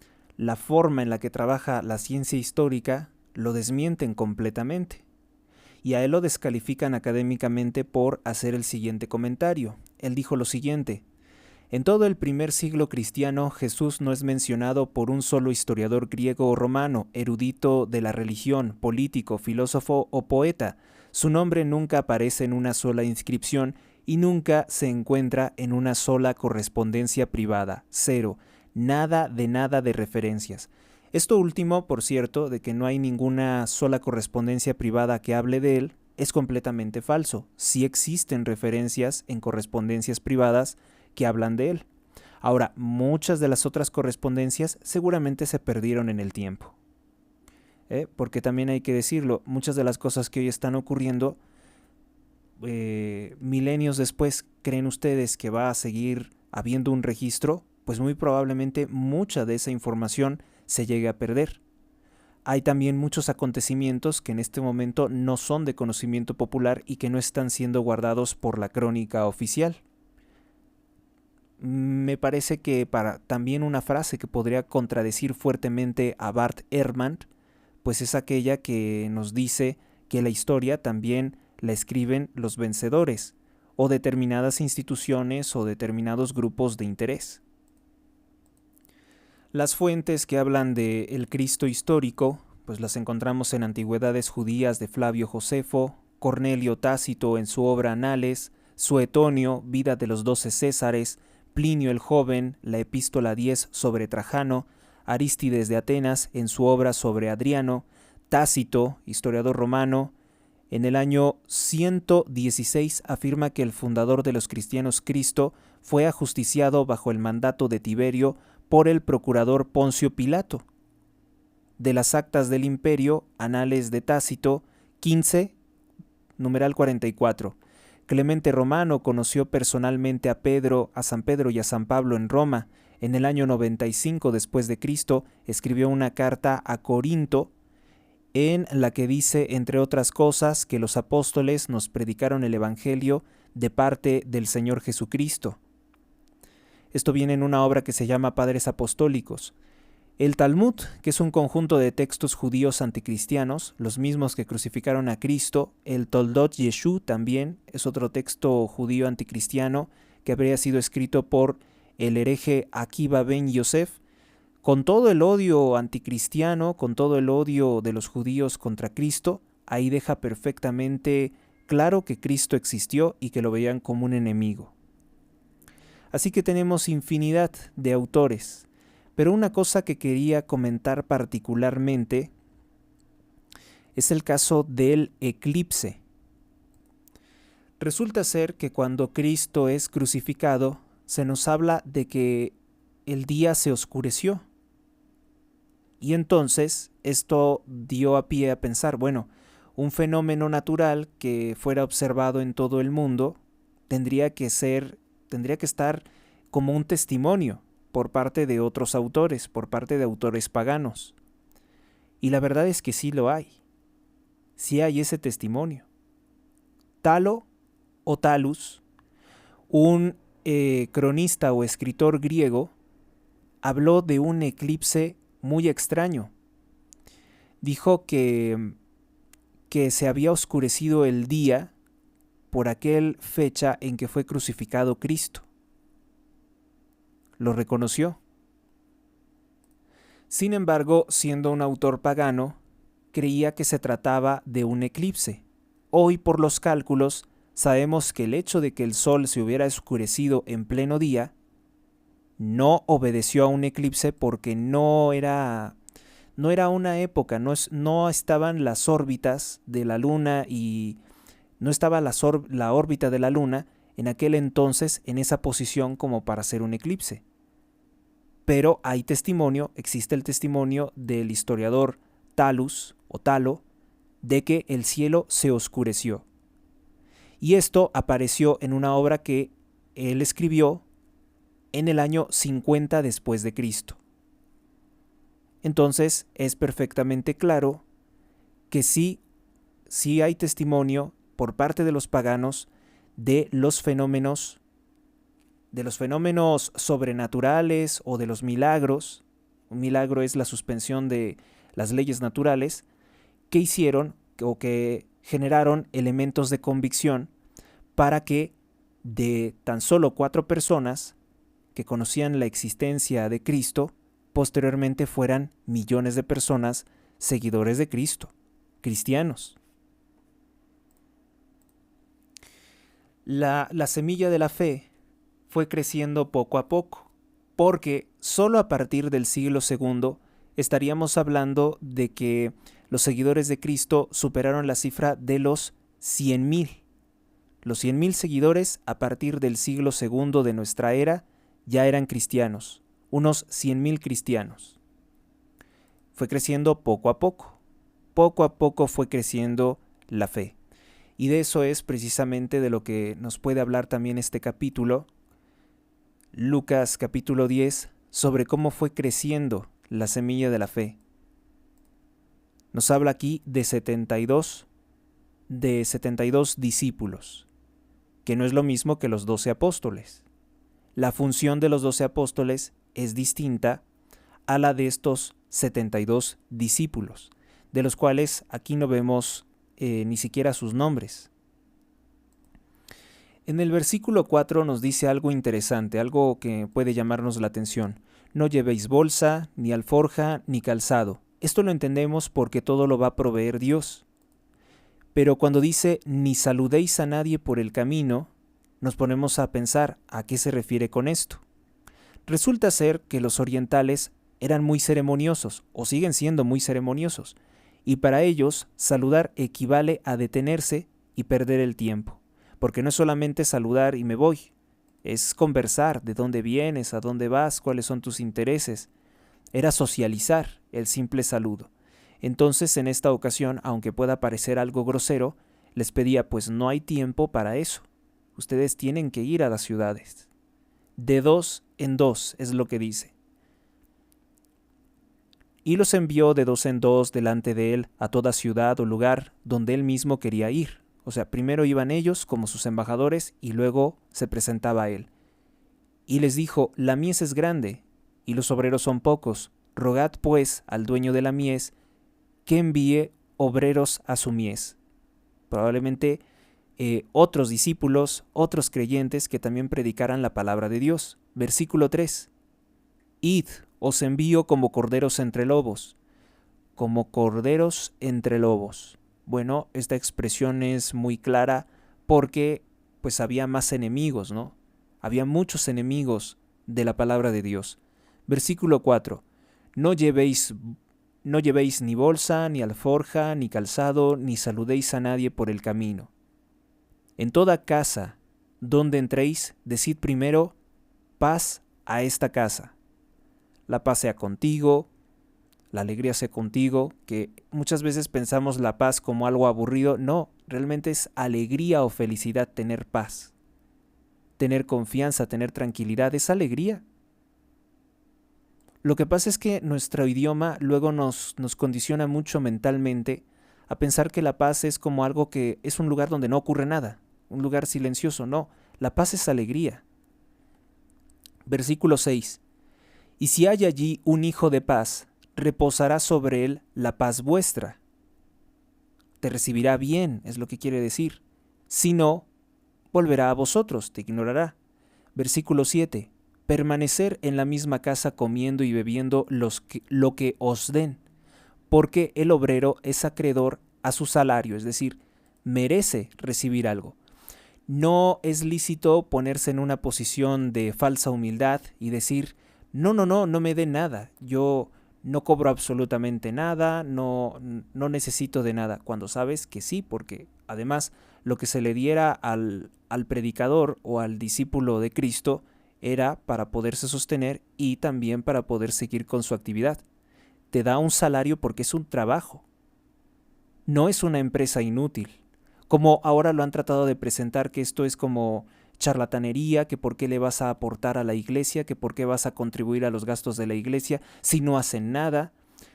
forma en la que trabaja la ciencia histórica lo desmienten completamente. Y a él lo descalifican académicamente por hacer el siguiente comentario. Él dijo lo siguiente: en todo el primer siglo cristiano, Jesús no es mencionado por un solo historiador griego o romano, erudito de la religión, político, filósofo o poeta. Su nombre nunca aparece en una sola inscripción y nunca se encuentra en una sola correspondencia privada. Cero. Nada de referencias. Esto último, por cierto, de que no hay ninguna sola correspondencia privada que hable de él, es completamente falso. Sí existen referencias en correspondencias privadas que hablan de él. Ahora, muchas de las otras correspondencias seguramente se perdieron en el tiempo. Porque también hay que decirlo, muchas de las cosas que hoy están ocurriendo, milenios después, ¿creen ustedes que va a seguir habiendo un registro? Pues muy probablemente mucha de esa información se llegue a perder. Hay también muchos acontecimientos que en este momento no son de conocimiento popular y que no están siendo guardados por la crónica oficial. Me parece que para también una frase que podría contradecir fuertemente a Bart Ehrman, pues es aquella que nos dice que la historia también la escriben los vencedores, o determinadas instituciones o determinados grupos de interés. Las fuentes que hablan de el Cristo histórico, pues las encontramos en Antigüedades Judías de Flavio Josefo, Cornelio Tácito en su obra Anales, Suetonio, Vida de los 12 Césares, Plinio el Joven, la Epístola 10 sobre Trajano, Arístides de Atenas en su obra sobre Adriano, Tácito, historiador romano, en el año 116 afirma que el fundador de los cristianos, Cristo, fue ajusticiado bajo el mandato de Tiberio por el procurador Poncio Pilato. De las actas del imperio, Anales de Tácito, 15, numeral 44. Clemente Romano conoció personalmente a San Pedro y a San Pablo en Roma. En el año 95 después de Cristo, escribió una carta a Corinto en la que dice, entre otras cosas, que los apóstoles nos predicaron el Evangelio de parte del Señor Jesucristo. Esto viene en una obra que se llama Padres Apostólicos. El Talmud, que es un conjunto de textos judíos anticristianos, los mismos que crucificaron a Cristo. El Toldot Yeshu también es otro texto judío anticristiano que habría sido escrito por el hereje Akiva ben Yosef. Con todo el odio anticristiano, con todo el odio de los judíos contra Cristo, ahí deja perfectamente claro que Cristo existió y que lo veían como un enemigo. Así que tenemos infinidad de autores, pero una cosa que quería comentar particularmente es el caso del eclipse. Resulta ser que cuando Cristo es crucificado, se nos habla de que el día se oscureció. Y entonces esto dio a pie a pensar, bueno, un fenómeno natural que fuera observado en todo el mundo tendría que estar como un testimonio por parte de otros autores, por parte de autores paganos. Y la verdad es que sí lo hay. Sí hay ese testimonio. Talo o Talus, un cronista o escritor griego, habló de un eclipse muy extraño. Dijo que se había oscurecido el día por aquel fecha en que fue crucificado Cristo. Lo reconoció. Sin embargo, siendo un autor pagano, creía que se trataba de un eclipse. Hoy, por los cálculos, sabemos que el hecho de que el sol se hubiera oscurecido en pleno día no obedeció a un eclipse porque no era una época, no estaban las órbitas de la luna y no estaba la órbita de la luna en aquel entonces en esa posición como para hacer un eclipse. Pero existe el testimonio del historiador Talus o Talo de que el cielo se oscureció. Y esto apareció en una obra que él escribió en el año 50 después de Cristo. Entonces es perfectamente claro que sí hay testimonio por parte de los paganos de los fenómenos sobrenaturales o de los milagros. Un milagro es la suspensión de las leyes naturales que hicieron o que generaron elementos de convicción para que de tan solo 4 personas que conocían la existencia de Cristo, posteriormente fueran millones de personas seguidores de Cristo, cristianos. La semilla de la fe fue creciendo poco a poco, porque solo a partir del siglo II estaríamos hablando de que los seguidores de Cristo superaron la cifra de los 100,000. Los 100,000 seguidores a partir del siglo II de nuestra era ya eran cristianos, unos 100,000 cristianos. Fue creciendo poco a poco fue creciendo la fe. Y de eso es precisamente de lo que nos puede hablar también este capítulo, Lucas capítulo 10, sobre cómo fue creciendo la semilla de la fe. Nos habla aquí de 72 discípulos, que no es lo mismo que los 12 apóstoles. La función de los 12 apóstoles es distinta a la de estos 72 discípulos, de los cuales aquí no vemos ni siquiera sus nombres. En el versículo 4 nos dice algo interesante, algo que puede llamarnos la atención. No llevéis bolsa, ni alforja, ni calzado. Esto lo entendemos porque todo lo va a proveer Dios. Pero cuando dice, ni saludéis a nadie por el camino, nos ponemos a pensar a qué se refiere con esto. Resulta ser que los orientales eran muy ceremoniosos, o siguen siendo muy ceremoniosos, y para ellos saludar equivale a detenerse y perder el tiempo, porque no es solamente saludar y me voy, es conversar de dónde vienes, a dónde vas, cuáles son tus intereses. Era socializar el simple saludo. Entonces, en esta ocasión, aunque pueda parecer algo grosero, les pedía, pues no hay tiempo para eso. Ustedes tienen que ir a las ciudades. De 2 en 2 es lo que dice. Y los envió de 2 en 2 delante de él a toda ciudad o lugar donde él mismo quería ir. O sea, primero iban ellos como sus embajadores y luego se presentaba a él. Y les dijo, la mies es grande y los obreros son pocos. Rogad pues al dueño de la mies que envíe obreros a su mies. Probablemente otros discípulos, otros creyentes que también predicaran la palabra de Dios. Versículo 3. Id, os envío como corderos entre lobos. Como corderos entre lobos. Bueno, esta expresión es muy clara porque pues había más enemigos, ¿no? Había muchos enemigos de la palabra de Dios. Versículo 4. No llevéis ni bolsa, ni alforja, ni calzado, ni saludéis a nadie por el camino. En toda casa donde entréis, decid primero, paz a esta casa. La paz sea contigo, la alegría sea contigo, que muchas veces pensamos la paz como algo aburrido. No, realmente es alegría o felicidad tener paz. Tener confianza, tener tranquilidad, es alegría. Lo que pasa es que nuestro idioma luego nos condiciona mucho mentalmente a pensar que la paz es como algo que es un lugar donde no ocurre nada, un lugar silencioso. No, la paz es alegría. Versículo 6. Y si hay allí un hijo de paz, reposará sobre él la paz vuestra. Te recibirá bien, es lo que quiere decir. Si no, volverá a vosotros, te ignorará. Versículo 7. Permanecer en la misma casa comiendo y bebiendo lo que os den, porque el obrero es acreedor a su salario, es decir, merece recibir algo. No es lícito ponerse en una posición de falsa humildad y decir, no me dé nada, yo no cobro absolutamente nada, no necesito de nada, cuando sabes que sí, porque además lo que se le diera al predicador o al discípulo de Cristo era para poderse sostener y también para poder seguir con su actividad. Te da un salario porque es un trabajo, no es una empresa inútil, como ahora lo han tratado de presentar, que esto es como charlatanería, que por qué le vas a aportar a la iglesia, que por qué vas a contribuir a los gastos de la iglesia si no hacen nada.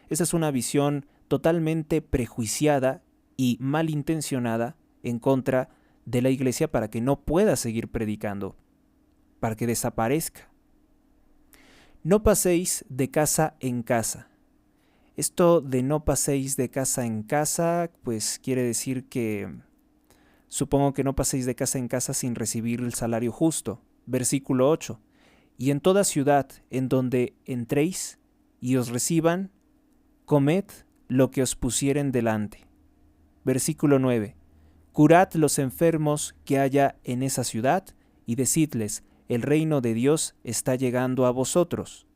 Esa es una visión totalmente prejuiciada y malintencionada en contra de la iglesia para que no pueda seguir predicando, para que desaparezca. No paséis de casa en casa. Esto de no paséis de casa en casa, pues quiere decir que supongo que no paséis de casa en casa sin recibir el salario justo. Versículo 8. Y en toda ciudad en donde entréis y os reciban, comed lo que os pusieren delante. Versículo 9. Curad los enfermos que haya en esa ciudad y decidles, el reino de Dios está llegando a vosotros.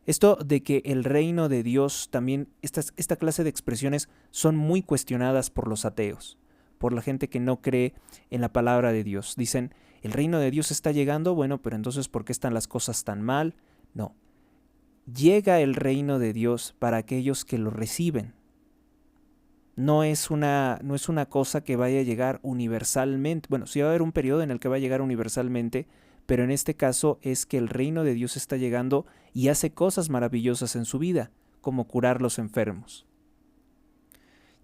Esto de que el reino de Dios también, esta clase de expresiones son muy cuestionadas por los ateos, por la gente que no cree en la palabra de Dios. Dicen, el reino de Dios está llegando, bueno, pero entonces ¿por qué están las cosas tan mal? No, llega el reino de Dios para aquellos que lo reciben. No es una cosa que vaya a llegar universalmente. Bueno, sí va a haber un periodo en el que va a llegar universalmente, pero en este caso es que el reino de Dios está llegando y hace cosas maravillosas en su vida, como curar los enfermos.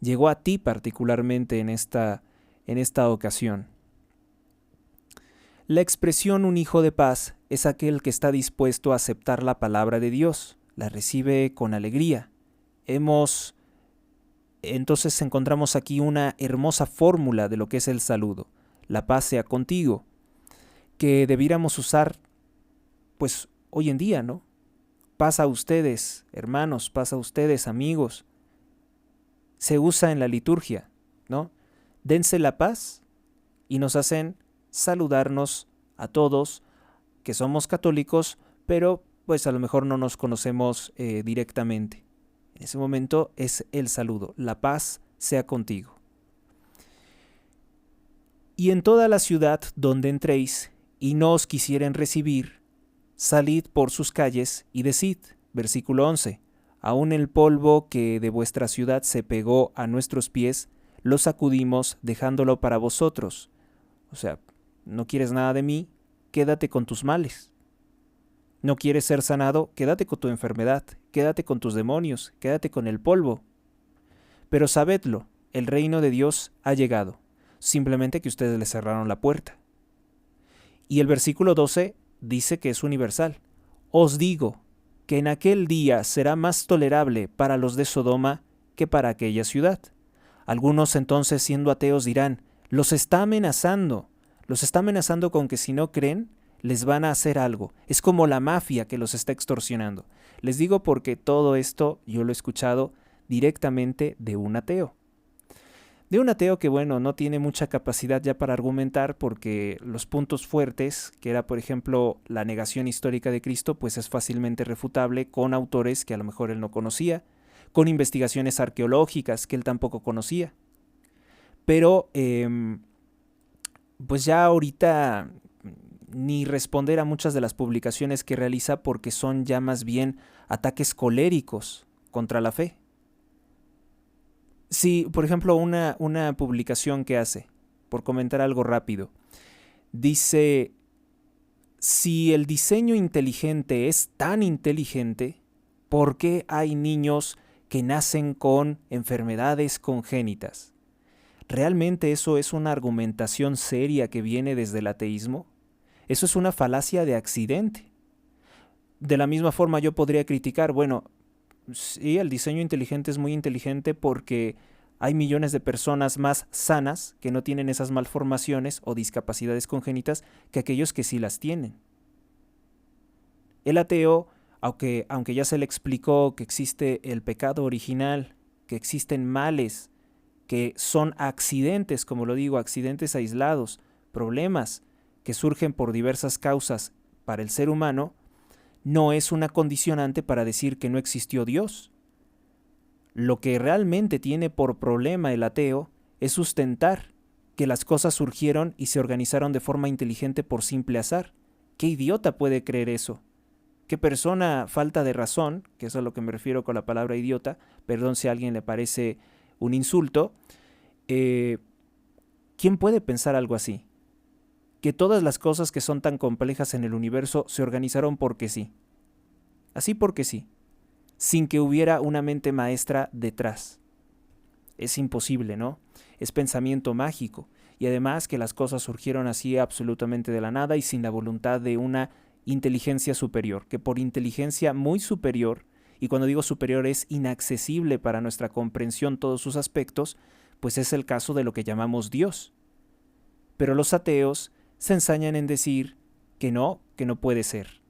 Llegó a ti particularmente en esta ocasión. La expresión un hijo de paz es aquel que está dispuesto a aceptar la palabra de Dios, la recibe con alegría. Entonces encontramos aquí una hermosa fórmula de lo que es el saludo. La paz sea contigo, que debiéramos usar pues hoy en día, ¿no? Paz a ustedes, hermanos, paz a ustedes, amigos. Se usa en la liturgia, ¿no? Dense la paz y nos hacen saludarnos a todos que somos católicos, pero pues a lo mejor no nos conocemos directamente. En ese momento es el saludo, la paz sea contigo. Y en toda la ciudad donde entréis y no os quisieren recibir, salid por sus calles y decid, versículo 11, aun el polvo que de vuestra ciudad se pegó a nuestros pies, lo sacudimos dejándolo para vosotros. O sea, no quieres nada de mí, quédate con tus males. No quieres ser sanado, quédate con tu enfermedad, quédate con tus demonios, quédate con el polvo. Pero sabedlo, el reino de Dios ha llegado, simplemente que ustedes le cerraron la puerta. Y el versículo 12 dice que es universal. Os digo que en aquel día será más tolerable para los de Sodoma que para aquella ciudad. Algunos entonces, siendo ateos, dirán, los está amenazando con que si no creen, les van a hacer algo. Es como la mafia que los está extorsionando. Les digo porque todo esto yo lo he escuchado directamente de un ateo. De un ateo que, bueno, no tiene mucha capacidad ya para argumentar porque los puntos fuertes, que era, por ejemplo, la negación histórica de Cristo, pues es fácilmente refutable con autores que a lo mejor él no conocía, con investigaciones arqueológicas que él tampoco conocía. Pero, pues ya ahorita ni responder a muchas de las publicaciones que realiza porque son ya más bien ataques coléricos contra la fe. Si, por ejemplo, una publicación que hace, por comentar algo rápido, dice, si el diseño inteligente es tan inteligente, ¿por qué hay niños que nacen con enfermedades congénitas? ¿Realmente eso es una argumentación seria que viene desde el ateísmo? Eso es una falacia de accidente. De la misma forma yo podría criticar, bueno, sí, el diseño inteligente es muy inteligente porque hay millones de personas más sanas que no tienen esas malformaciones o discapacidades congénitas que aquellos que sí las tienen. El ateo, aunque ya se le explicó que existe el pecado original, que existen males, que son accidentes, como lo digo, accidentes aislados, problemas que surgen por diversas causas para el ser humano, no es una condicionante para decir que no existió Dios. Lo que realmente tiene por problema el ateo es sustentar que las cosas surgieron y se organizaron de forma inteligente por simple azar. ¿Qué idiota puede creer eso? ¿Qué persona falta de razón, que es a lo que me refiero con la palabra idiota, perdón si a alguien le parece un insulto, ¿quién puede pensar algo así? Que todas las cosas que son tan complejas en el universo se organizaron porque sí. Así porque sí, sin que hubiera una mente maestra detrás. Es imposible, ¿no? Es pensamiento mágico. Y además que las cosas surgieron así absolutamente de la nada y sin la voluntad de una inteligencia superior, que por inteligencia muy superior, y cuando digo superior es inaccesible para nuestra comprensión todos sus aspectos, pues es el caso de lo que llamamos Dios. Pero los ateos se ensañan en decir que no puede ser.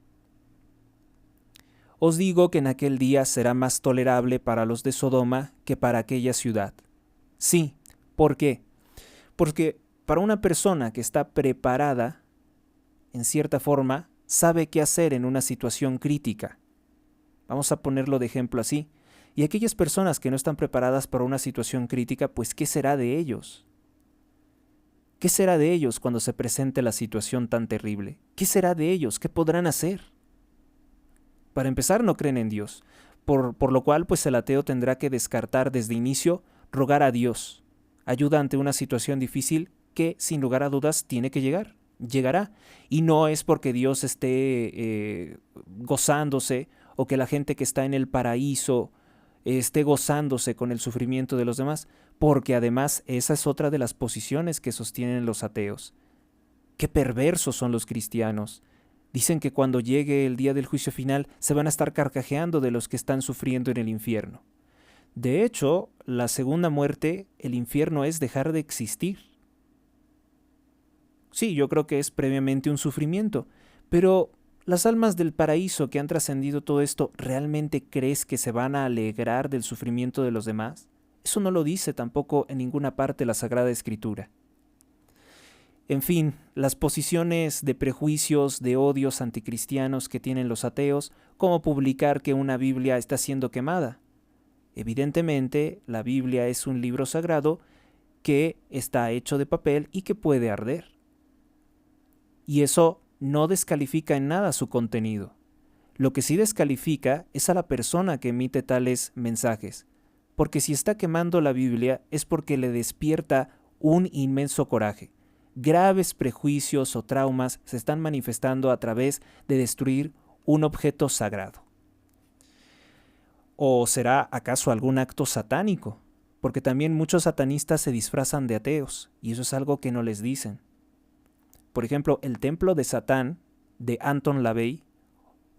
Os digo que en aquel día será más tolerable para los de Sodoma que para aquella ciudad. Sí, ¿por qué? Porque para una persona que está preparada, en cierta forma, sabe qué hacer en una situación crítica. Vamos a ponerlo de ejemplo así. Y aquellas personas que no están preparadas para una situación crítica, pues ¿qué será de ellos? ¿Qué será de ellos cuando se presente la situación tan terrible? ¿Qué será de ellos? ¿Qué podrán hacer? Para empezar, no creen en Dios, por lo cual pues el ateo tendrá que descartar desde inicio rogar a Dios ayuda ante una situación difícil que sin lugar a dudas tiene que llegará. Y no es porque Dios esté gozándose o que la gente que está en el paraíso esté gozándose con el sufrimiento de los demás, porque además esa es otra de las posiciones que sostienen los ateos. Qué perversos son los cristianos. Dicen que cuando llegue el día del juicio final se van a estar carcajeando de los que están sufriendo en el infierno. De hecho, la segunda muerte, el infierno, es dejar de existir. Sí, yo creo que es previamente un sufrimiento, pero las almas del paraíso que han trascendido todo esto, ¿realmente crees que se van a alegrar del sufrimiento de los demás? Eso no lo dice tampoco en ninguna parte la Sagrada Escritura. En fin, las posiciones de prejuicios, de odios anticristianos que tienen los ateos, como publicar que una Biblia está siendo quemada. Evidentemente, la Biblia es un libro sagrado que está hecho de papel y que puede arder. y eso no descalifica en nada su contenido. Lo que sí descalifica es a la persona que emite tales mensajes, porque si está quemando la Biblia es porque le despierta un inmenso coraje. Graves prejuicios o traumas se están manifestando a través de destruir un objeto sagrado. ¿O será acaso algún acto satánico? Porque también muchos satanistas se disfrazan de ateos, y eso es algo que no les dicen. Por ejemplo, el templo de Satán, de Anton LaVey,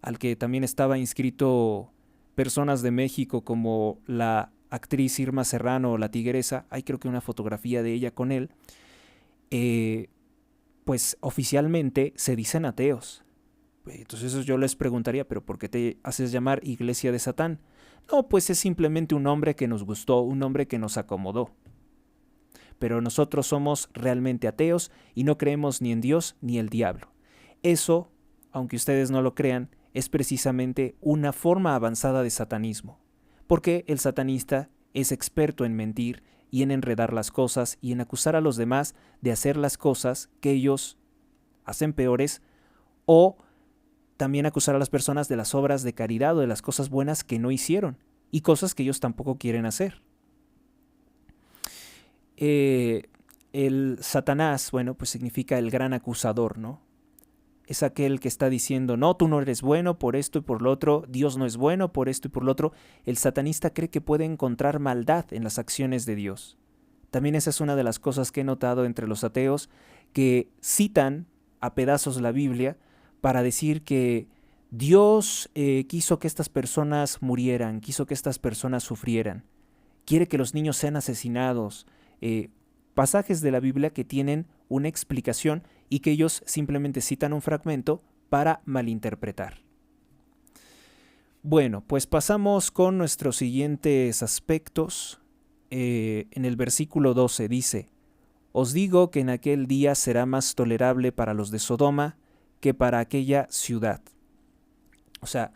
al que también estaba inscrito personas de México como la actriz Irma Serrano, la tigresa, hay creo que una fotografía de ella con él, pues oficialmente se dicen ateos. Entonces yo les preguntaría, ¿pero por qué te haces llamar Iglesia de Satán? No, pues es simplemente un nombre que nos gustó, un nombre que nos acomodó. Pero nosotros somos realmente ateos y no creemos ni en Dios ni el diablo. Eso, aunque ustedes no lo crean, es precisamente una forma avanzada de satanismo, porque el satanista es experto en mentir y en enredar las cosas y en acusar a los demás de hacer las cosas que ellos hacen peores, o también acusar a las personas de las obras de caridad o de las cosas buenas que no hicieron y cosas que ellos tampoco quieren hacer. El Satanás, bueno, pues significa el gran acusador, ¿no? Es aquel que está diciendo, no, tú no eres bueno por esto y por lo otro, Dios no es bueno por esto y por lo otro. El satanista cree que puede encontrar maldad en las acciones de Dios. También esa es una de las cosas que he notado entre los ateos, que citan a pedazos la Biblia para decir que Dios quiso que estas personas murieran, quiso que estas personas sufrieran, quiere que los niños sean asesinados, pasajes de la Biblia que tienen una explicación y que ellos simplemente citan un fragmento para malinterpretar. Bueno, pues pasamos con nuestros siguientes aspectos. En el versículo 12 dice, os digo que en aquel día será más tolerable para los de Sodoma que para aquella ciudad. O sea,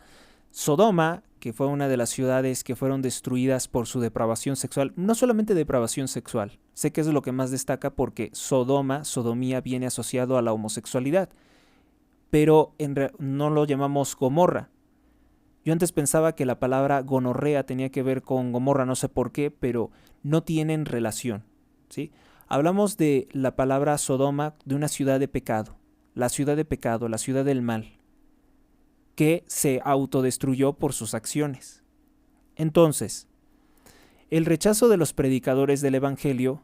Sodoma, que fue una de las ciudades que fueron destruidas por su depravación sexual, no solamente depravación sexual, sé que es lo que más destaca porque sodomía viene asociado a la homosexualidad, pero no lo llamamos Gomorra. Yo antes pensaba que la palabra gonorrea tenía que ver con Gomorra, no sé por qué, pero no tienen relación, ¿sí? Hablamos de la palabra Sodoma, de una ciudad de pecado, la ciudad de pecado, la ciudad del mal, que se autodestruyó por sus acciones. Entonces, el rechazo de los predicadores del Evangelio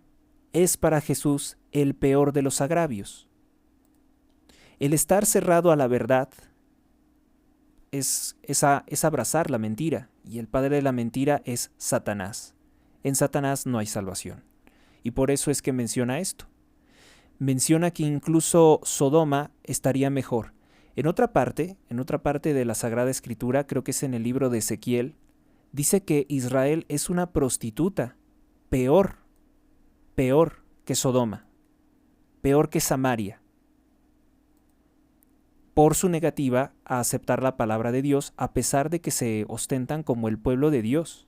es para Jesús el peor de los agravios. El estar cerrado a la verdad es abrazar la mentira, y el padre de la mentira es Satanás. En Satanás no hay salvación. Y por eso es que menciona esto. Menciona que incluso Sodoma estaría mejor. En otra parte de la Sagrada Escritura, creo que es en el libro de Ezequiel, dice que Israel es una prostituta, peor que Sodoma, peor que Samaria, por su negativa a aceptar la palabra de Dios, a pesar de que se ostentan como el pueblo de Dios.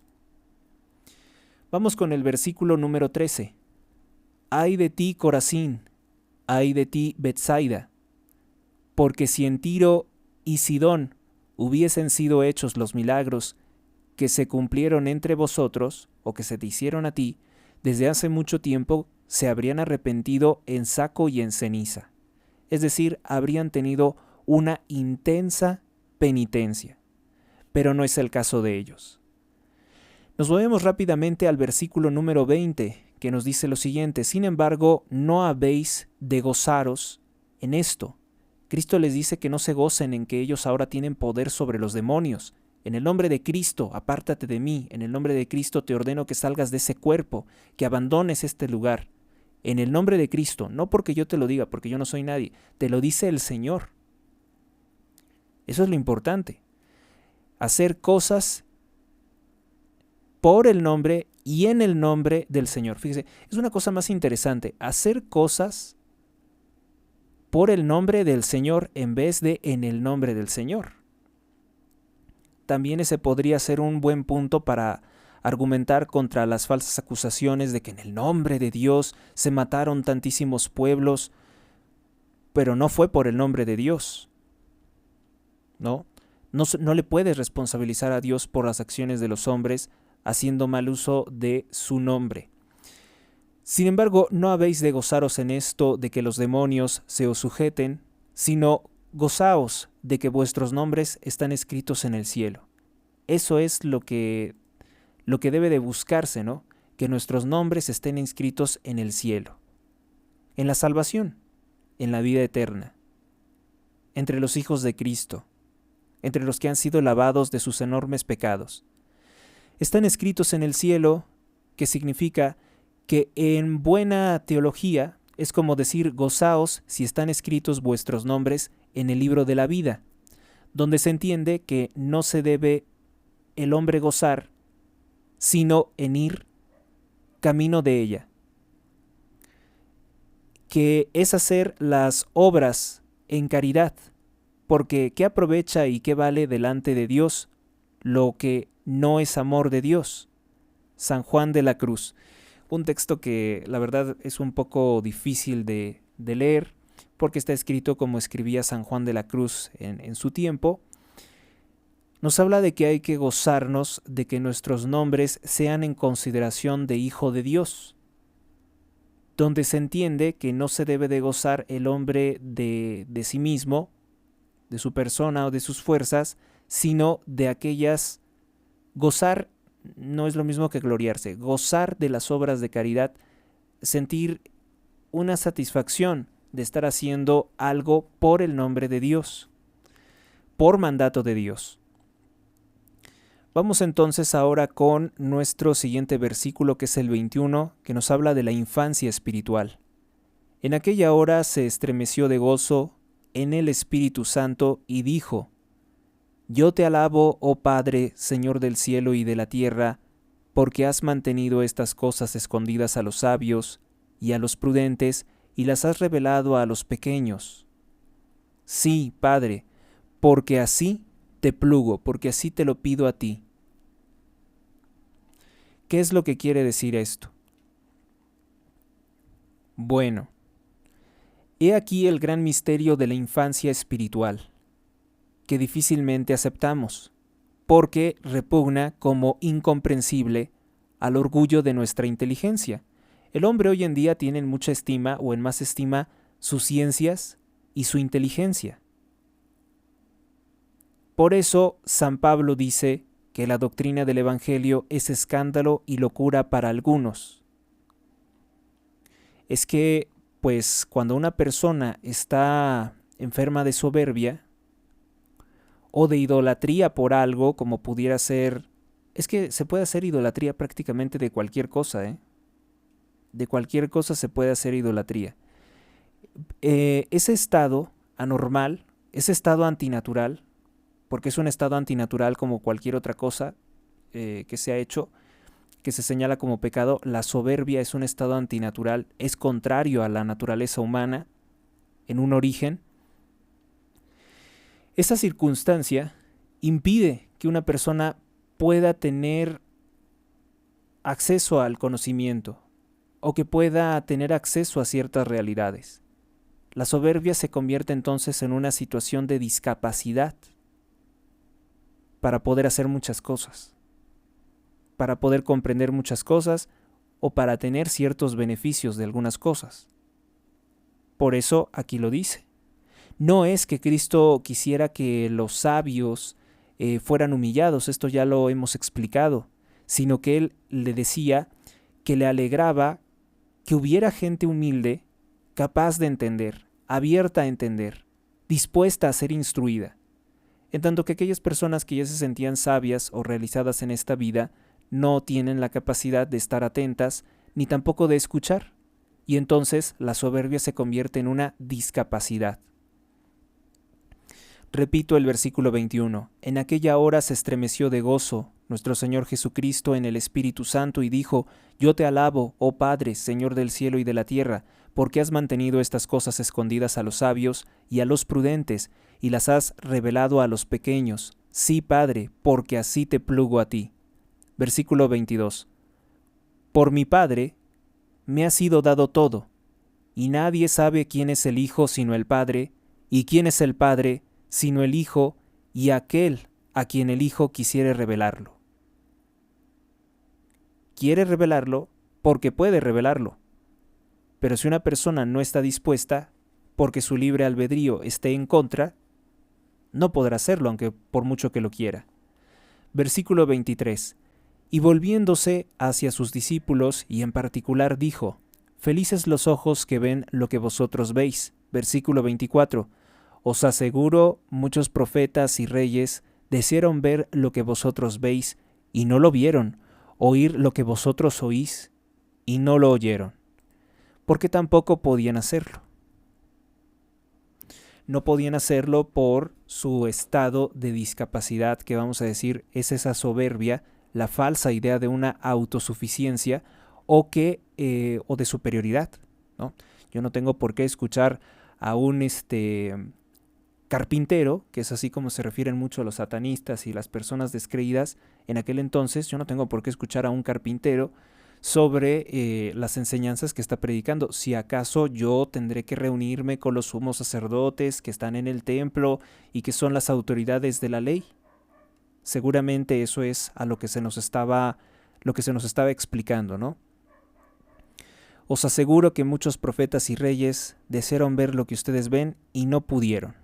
Vamos con el versículo número 13. Ay de ti, Corazín, ay de ti, Betsaida, porque si en Tiro y Sidón hubiesen sido hechos los milagros que se cumplieron entre vosotros, o que se te hicieron a ti, desde hace mucho tiempo se habrían arrepentido en saco y en ceniza. Es decir, habrían tenido una intensa penitencia. Pero no es el caso de ellos. Nos movemos rápidamente al versículo número 20, que nos dice lo siguiente: sin embargo, no habéis de gozaros en esto. Cristo les dice que no se gocen en que ellos ahora tienen poder sobre los demonios. En el nombre de Cristo, apártate de mí. En el nombre de Cristo te ordeno que salgas de ese cuerpo, que abandones este lugar. En el nombre de Cristo, no porque yo te lo diga, porque yo no soy nadie, te lo dice el Señor. Eso es lo importante. Hacer cosas por el nombre y en el nombre del Señor. Fíjese, es una cosa más interesante. Hacer cosas por el nombre del Señor en vez de en el nombre del Señor. También ese podría ser un buen punto para argumentar contra las falsas acusaciones de que en el nombre de Dios se mataron tantísimos pueblos. pero no fue por el nombre de Dios. ¿No? No le puedes responsabilizar a Dios por las acciones de los hombres haciendo mal uso de su nombre. Sin embargo, no habéis de gozaros en esto de que los demonios se os sujeten, sino gozaos de que vuestros nombres están escritos en el cielo. Eso es lo que debe de buscarse, ¿no? Que nuestros nombres estén inscritos en el cielo, en la salvación, en la vida eterna, entre los hijos de Cristo, entre los que han sido lavados de sus enormes pecados. Están escritos en el cielo, que significa que en buena teología es como decir gozaos si están escritos vuestros nombres en el libro de la vida, donde se entiende que no se debe el hombre gozar, sino en ir camino de ella, que es hacer las obras en caridad, porque ¿qué aprovecha y qué vale delante de Dios lo que no es amor de Dios? San Juan de la Cruz. Un texto que la verdad es un poco difícil de leer, porque está escrito como escribía San Juan de la Cruz en su tiempo. Nos habla de que hay que gozarnos de que nuestros nombres sean en consideración de hijo de Dios, donde se entiende que no se debe de gozar el hombre de sí mismo, de su persona o de sus fuerzas, sino de aquellas. Gozar no es lo mismo que gloriarse. Gozar de las obras de caridad, sentir una satisfacción de estar haciendo algo por el nombre de Dios, por mandato de Dios. Vamos entonces ahora con nuestro siguiente versículo, que es el 21, que nos habla de la infancia espiritual. En aquella hora se estremeció de gozo en el Espíritu Santo y dijo: Yo te alabo, oh Padre, Señor del cielo y de la tierra, porque has mantenido estas cosas escondidas a los sabios y a los prudentes, y las has revelado a los pequeños. Sí, Padre, porque así te plugo, porque así te lo pido a ti. ¿Qué es lo que quiere decir esto? Bueno, he aquí el gran misterio de la infancia espiritual, que difícilmente aceptamos, porque repugna como incomprensible al orgullo de nuestra inteligencia. El hombre hoy en día tiene en mucha estima, o en más estima, sus ciencias y su inteligencia. Por eso San Pablo dice que la doctrina del Evangelio es escándalo y locura para algunos. Es que, pues, cuando una persona está enferma de soberbia o de idolatría por algo, como pudiera ser, es que se puede hacer idolatría prácticamente de cualquier cosa, ¿eh? De cualquier cosa se puede hacer idolatría. Ese estado anormal, ese estado antinatural, porque es un estado antinatural como cualquier otra cosa que se ha hecho, que se señala como pecado. La soberbia es un estado antinatural, es contrario a la naturaleza humana en un origen. Esa circunstancia impide que una persona pueda tener acceso al conocimiento o que pueda tener acceso a ciertas realidades. La soberbia se convierte entonces en una situación de discapacidad para poder hacer muchas cosas, para poder comprender muchas cosas o para tener ciertos beneficios de algunas cosas. Por eso aquí lo dice. No es que Cristo quisiera que los sabios fueran humillados, esto ya lo hemos explicado, sino que Él le decía que le alegraba que hubiera gente humilde, capaz de entender, abierta a entender, dispuesta a ser instruida. En tanto que aquellas personas que ya se sentían sabias o realizadas en esta vida no tienen la capacidad de estar atentas ni tampoco de escuchar, y entonces la soberbia se convierte en una discapacidad. Repito el versículo 21. En aquella hora se estremeció de gozo nuestro Señor Jesucristo en el Espíritu Santo y dijo: Yo te alabo, oh Padre, Señor del cielo y de la tierra, porque has mantenido estas cosas escondidas a los sabios y a los prudentes, y las has revelado a los pequeños. Sí, Padre, porque así te plugo a ti. Versículo 22. Por mi Padre me ha sido dado todo, y nadie sabe quién es el Hijo sino el Padre, y quién es el Padre sino el Hijo y aquel a quien el Hijo quisiere revelarlo. Quiere revelarlo porque puede revelarlo, pero si una persona no está dispuesta, porque su libre albedrío esté en contra, no podrá hacerlo, aunque por mucho que lo quiera. Versículo 23. Y volviéndose hacia sus discípulos, y en particular dijo: Felices los ojos que ven lo que vosotros veis. Versículo 24. Os aseguro, muchos profetas y reyes desearon ver lo que vosotros veis, y no lo vieron, oír lo que vosotros oís, y no lo oyeron, porque tampoco podían hacerlo. No podían hacerlo por su estado de discapacidad, que vamos a decir es esa soberbia, la falsa idea de una autosuficiencia o de superioridad, ¿no? Yo no tengo por qué escuchar a un carpintero, que es así como se refieren mucho a los satanistas y las personas descreídas en aquel entonces. Yo no tengo por qué escuchar a un carpintero sobre las enseñanzas que está predicando. Si acaso yo tendré que reunirme con los sumos sacerdotes que están en el templo y que son las autoridades de la ley. Seguramente eso es a lo que se nos estaba explicando, ¿no? Os aseguro que muchos profetas y reyes desearon ver lo que ustedes ven y no pudieron.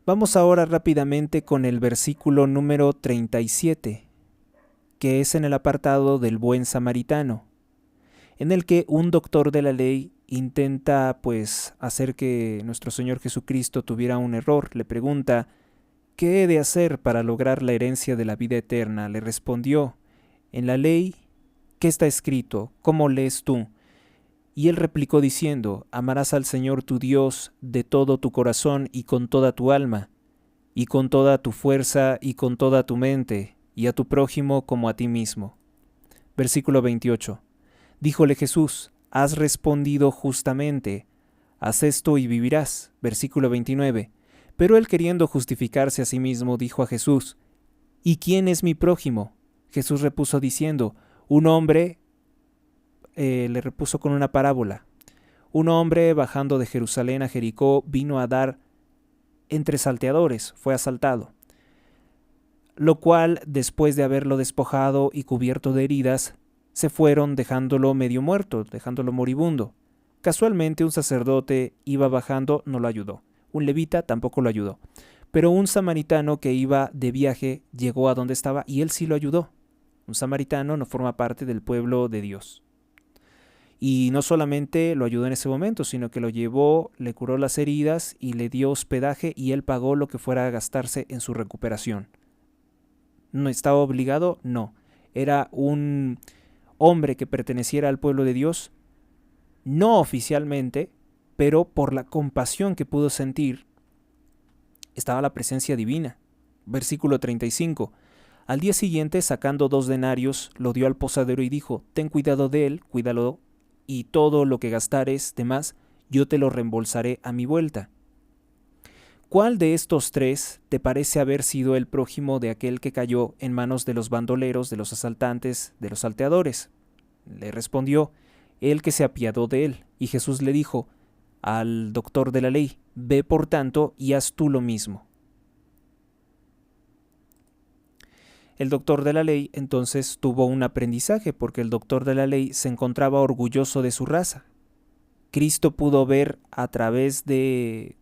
Vamos ahora rápidamente con el versículo número 37, que es en el apartado del buen samaritano, en el que un doctor de la ley intenta hacer que nuestro Señor Jesucristo tuviera un error. Le pregunta: ¿qué he de hacer para lograr la herencia de la vida eterna? Le respondió: en la ley, ¿qué está escrito? ¿Cómo lees tú? Y él replicó diciendo: amarás al Señor tu Dios de todo tu corazón y con toda tu alma, y con toda tu fuerza y con toda tu mente, y a tu prójimo como a ti mismo. Versículo 28. Díjole Jesús: has respondido justamente, haz esto y vivirás. Versículo 29. Pero él, queriendo justificarse a sí mismo, dijo a Jesús: ¿y quién es mi prójimo? Jesús repuso diciendo: un hombre, le repuso con una parábola. Un hombre bajando de Jerusalén a Jericó vino a dar entre salteadores, fue asaltado, lo cual, después de haberlo despojado y cubierto de heridas, se fueron dejándolo medio muerto, dejándolo moribundo. Casualmente un sacerdote iba bajando, no lo ayudó. Un levita tampoco lo ayudó. Pero un samaritano que iba de viaje llegó a donde estaba y él sí lo ayudó. Un samaritano no forma parte del pueblo de Dios. Y no solamente lo ayudó en ese momento, sino que lo llevó, le curó las heridas y le dio hospedaje, y él pagó lo que fuera a gastarse en su recuperación. ¿No estaba obligado? No. Era un hombre que perteneciera al pueblo de Dios, no oficialmente, pero por la compasión que pudo sentir, estaba la presencia divina. Versículo 35. Al día siguiente, sacando 2 denarios, lo dio al posadero y dijo: ten cuidado de él, cuídalo, y todo lo que gastares de más, yo te lo reembolsaré a mi vuelta. ¿Cuál de estos 3 te parece haber sido el prójimo de aquel que cayó en manos de los bandoleros, de los asaltantes, de los salteadores? Le respondió: el que se apiadó de él. Y Jesús le dijo al doctor de la ley: ve por tanto y haz tú lo mismo. El doctor de la ley entonces tuvo un aprendizaje, porque el doctor de la ley se encontraba orgulloso de su raza. Cristo pudo ver a través de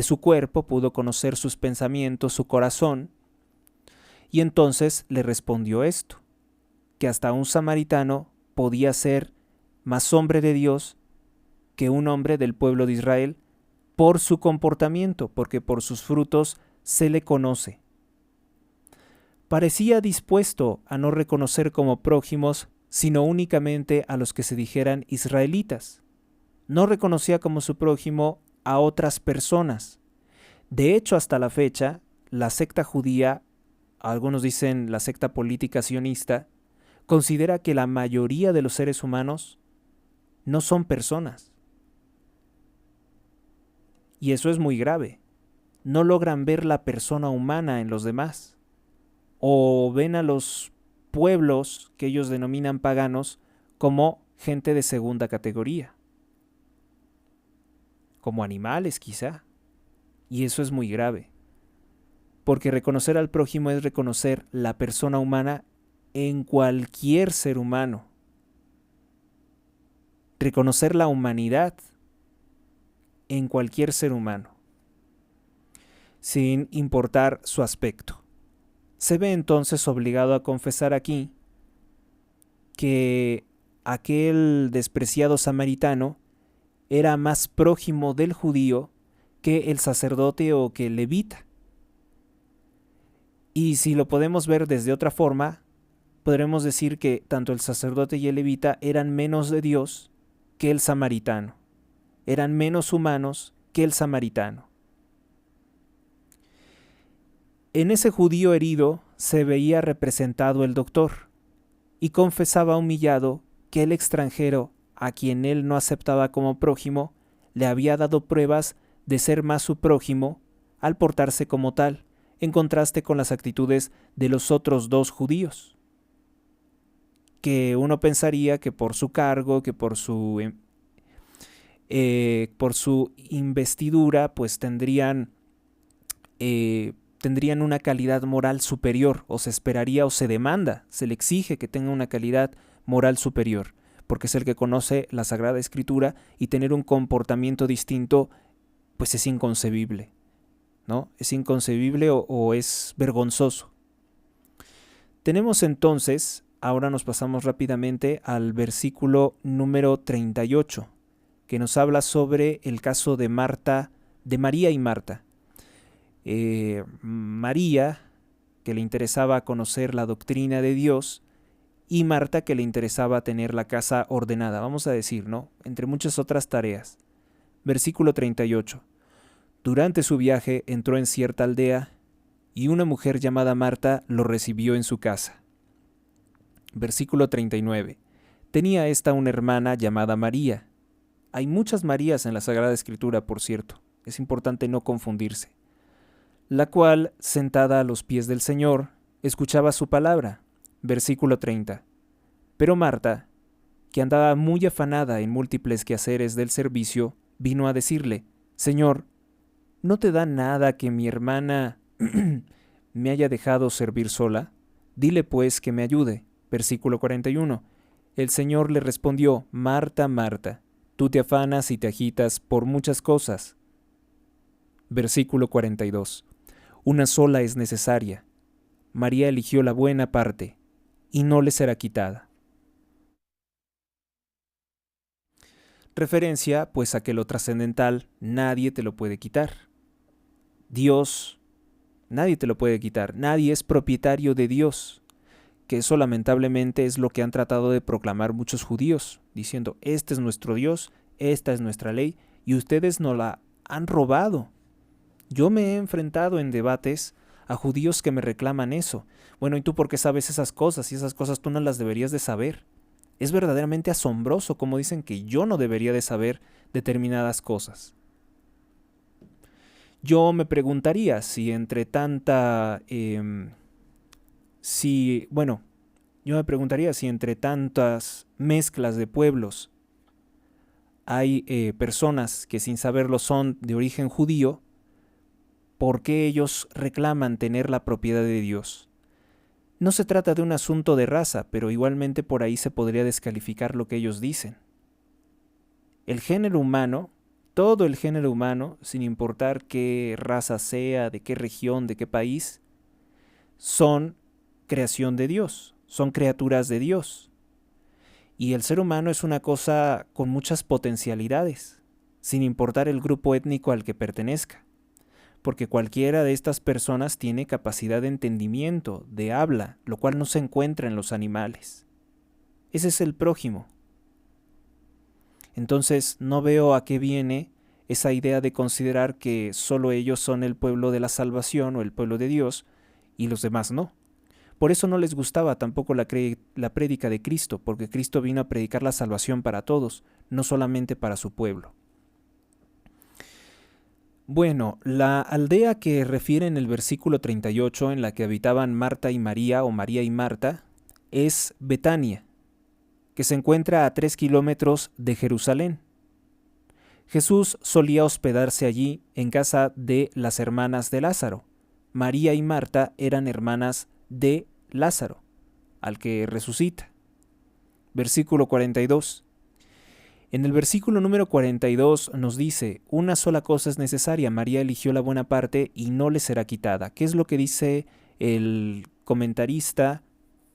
su cuerpo, pudo conocer sus pensamientos, su corazón, y entonces le respondió esto: que hasta un samaritano podía ser más hombre de Dios que un hombre del pueblo de Israel por su comportamiento, porque por sus frutos se le conoce. Parecía dispuesto a no reconocer como prójimos, sino únicamente a los que se dijeran israelitas. No reconocía como su prójimo a otras personas. De hecho, hasta la fecha, la secta judía, algunos dicen la secta política sionista, considera que la mayoría de los seres humanos no son personas. Y eso es muy grave. No logran ver la persona humana en los demás. O ven a los pueblos que ellos denominan paganos como gente de segunda categoría, como animales quizá. Y eso es muy grave, porque reconocer al prójimo es reconocer la persona humana en cualquier ser humano, reconocer la humanidad en cualquier ser humano, sin importar su aspecto. Se ve entonces obligado a confesar aquí que aquel despreciado samaritano era más prójimo del judío que el sacerdote o que el levita. Y si lo podemos ver desde otra forma, podremos decir que tanto el sacerdote y el levita eran menos de Dios que el samaritano, eran menos humanos que el samaritano. En ese judío herido se veía representado el doctor, y confesaba humillado que el extranjero, a quien él no aceptaba como prójimo, le había dado pruebas de ser más su prójimo al portarse como tal, en contraste con las actitudes de los otros dos judíos, que uno pensaría que por su cargo, que por su investidura, pues tendrían una calidad moral superior, o se esperaría o se demanda, se le exige que tenga una calidad moral superior, porque es el que conoce la Sagrada Escritura, y tener un comportamiento distinto pues es inconcebible, ¿no? Es inconcebible o es vergonzoso. Tenemos entonces, ahora nos pasamos rápidamente al versículo número 38, que nos habla sobre el caso de María y Marta. María, que le interesaba conocer la doctrina de Dios, y Marta, que le interesaba tener la casa ordenada, vamos a decir, ¿no? Entre muchas otras tareas. Versículo 38. Durante su viaje entró en cierta aldea, y una mujer llamada Marta lo recibió en su casa. Versículo 39. Tenía esta una hermana llamada María. Hay muchas Marías en la Sagrada Escritura, por cierto. Es importante no confundirse. La cual, sentada a los pies del Señor, escuchaba su palabra. Versículo 30. Pero Marta, que andaba muy afanada en múltiples quehaceres del servicio, vino a decirle: Señor, ¿no te da nada que mi hermana me haya dejado servir sola? Dile pues que me ayude. Versículo 41. El Señor le respondió: Marta, Marta, tú te afanas y te agitas por muchas cosas. Versículo 42. Una sola es necesaria. María eligió la buena parte, y no le será quitada. Referencia, pues, a que lo trascendental nadie te lo puede quitar. Dios, nadie te lo puede quitar. Nadie es propietario de Dios, que eso lamentablemente es lo que han tratado de proclamar muchos judíos, diciendo: este es nuestro Dios, esta es nuestra ley, y ustedes nos la han robado. Yo me he enfrentado en debates a judíos que me reclaman eso. Bueno, ¿y tú por qué sabes esas cosas? Y esas cosas tú no las deberías de saber. Es verdaderamente asombroso cómo dicen que yo no debería de saber determinadas cosas. Yo me preguntaría si entre tantas mezclas de pueblos hay personas que sin saberlo son de origen judío, ¿por qué ellos reclaman tener la propiedad de Dios? No se trata de un asunto de raza, pero igualmente por ahí se podría descalificar lo que ellos dicen. El género humano, todo el género humano, sin importar qué raza sea, de qué región, de qué país, son creación de Dios, son criaturas de Dios. Y el ser humano es una cosa con muchas potencialidades, sin importar el grupo étnico al que pertenezca, porque cualquiera de estas personas tiene capacidad de entendimiento, de habla, lo cual no se encuentra en los animales. Ese es el prójimo. Entonces no veo a qué viene esa idea de considerar que solo ellos son el pueblo de la salvación o el pueblo de Dios y los demás no. Por eso no les gustaba tampoco la prédica de Cristo, porque Cristo vino a predicar la salvación para todos, no solamente para su pueblo. Bueno, la aldea que refiere en el versículo 38, en la que habitaban Marta y María, o María y Marta, es Betania. que se encuentra a 3 kilómetros de Jerusalén. Jesús solía hospedarse allí en casa de las hermanas de Lázaro. María y Marta eran hermanas de Lázaro, al que resucita. Versículo 42. En el versículo número 42 nos dice: una sola cosa es necesaria, María eligió la buena parte y no le será quitada. ¿Qué es lo que dice el comentarista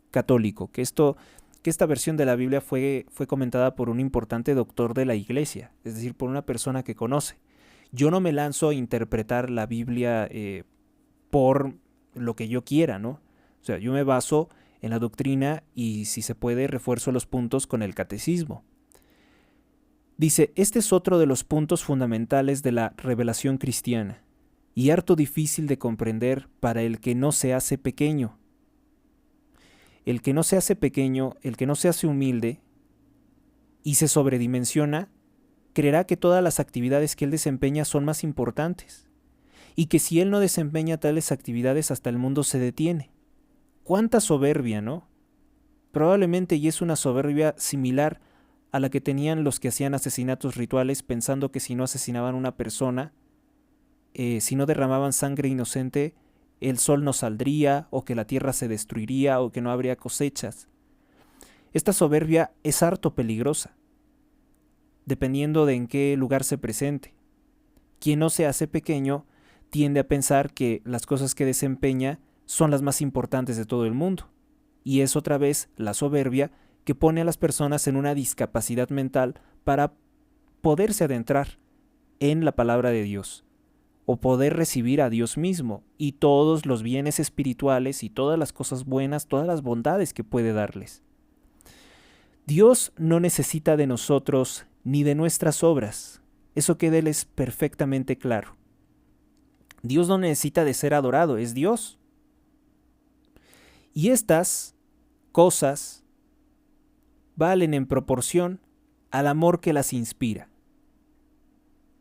católico? Que esta versión de la Biblia fue comentada por un importante doctor de la iglesia, es decir, por una persona que conoce. Yo no me lanzo a interpretar la Biblia por lo que yo quiera, ¿no? O sea, yo me baso en la doctrina y, si se puede, refuerzo los puntos con el catecismo. Dice: este es otro de los puntos fundamentales de la revelación cristiana, y harto difícil de comprender para el que no se hace pequeño. El que no se hace pequeño, el que no se hace humilde y se sobredimensiona, creerá que todas las actividades que él desempeña son más importantes, y que si él no desempeña tales actividades, hasta el mundo se detiene. ¡Cuánta soberbia!, ¿no? Probablemente, y es una soberbia similar a la que tenían los que hacían asesinatos rituales, pensando que si no asesinaban a una persona, si no derramaban sangre inocente, el sol no saldría, o que la tierra se destruiría, o que no habría cosechas. Esta soberbia es harto peligrosa, dependiendo de en qué lugar se presente. Quien no se hace pequeño tiende a pensar que las cosas que desempeña son las más importantes de todo el mundo, y es otra vez la soberbia que pone a las personas en una discapacidad mental para poderse adentrar en la palabra de Dios, o poder recibir a Dios mismo y todos los bienes espirituales y todas las cosas buenas, todas las bondades que puede darles. Dios no necesita de nosotros ni de nuestras obras, eso quédeles perfectamente claro. Dios no necesita de ser adorado, es Dios. Y estas cosas valen en proporción al amor que las inspira.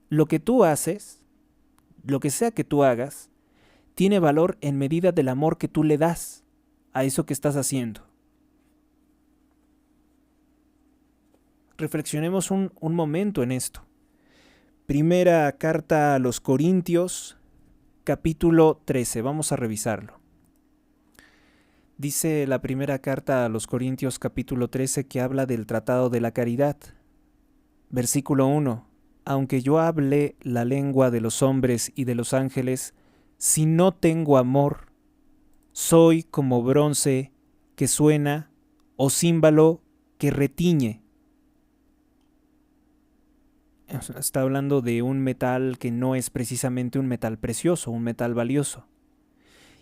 Lo que tú haces, lo que sea que tú hagas, tiene valor en medida del amor que tú le das a eso que estás haciendo. Reflexionemos un momento en esto. Primera carta a los Corintios, capítulo 13. Vamos a revisarlo. Dice la primera carta a los Corintios, capítulo 13, que habla del tratado de la caridad. Versículo 1. Aunque yo hable la lengua de los hombres y de los ángeles, si no tengo amor, soy como bronce que suena o címbalo que retiñe. Está hablando de un metal que no es precisamente un metal precioso, un metal valioso.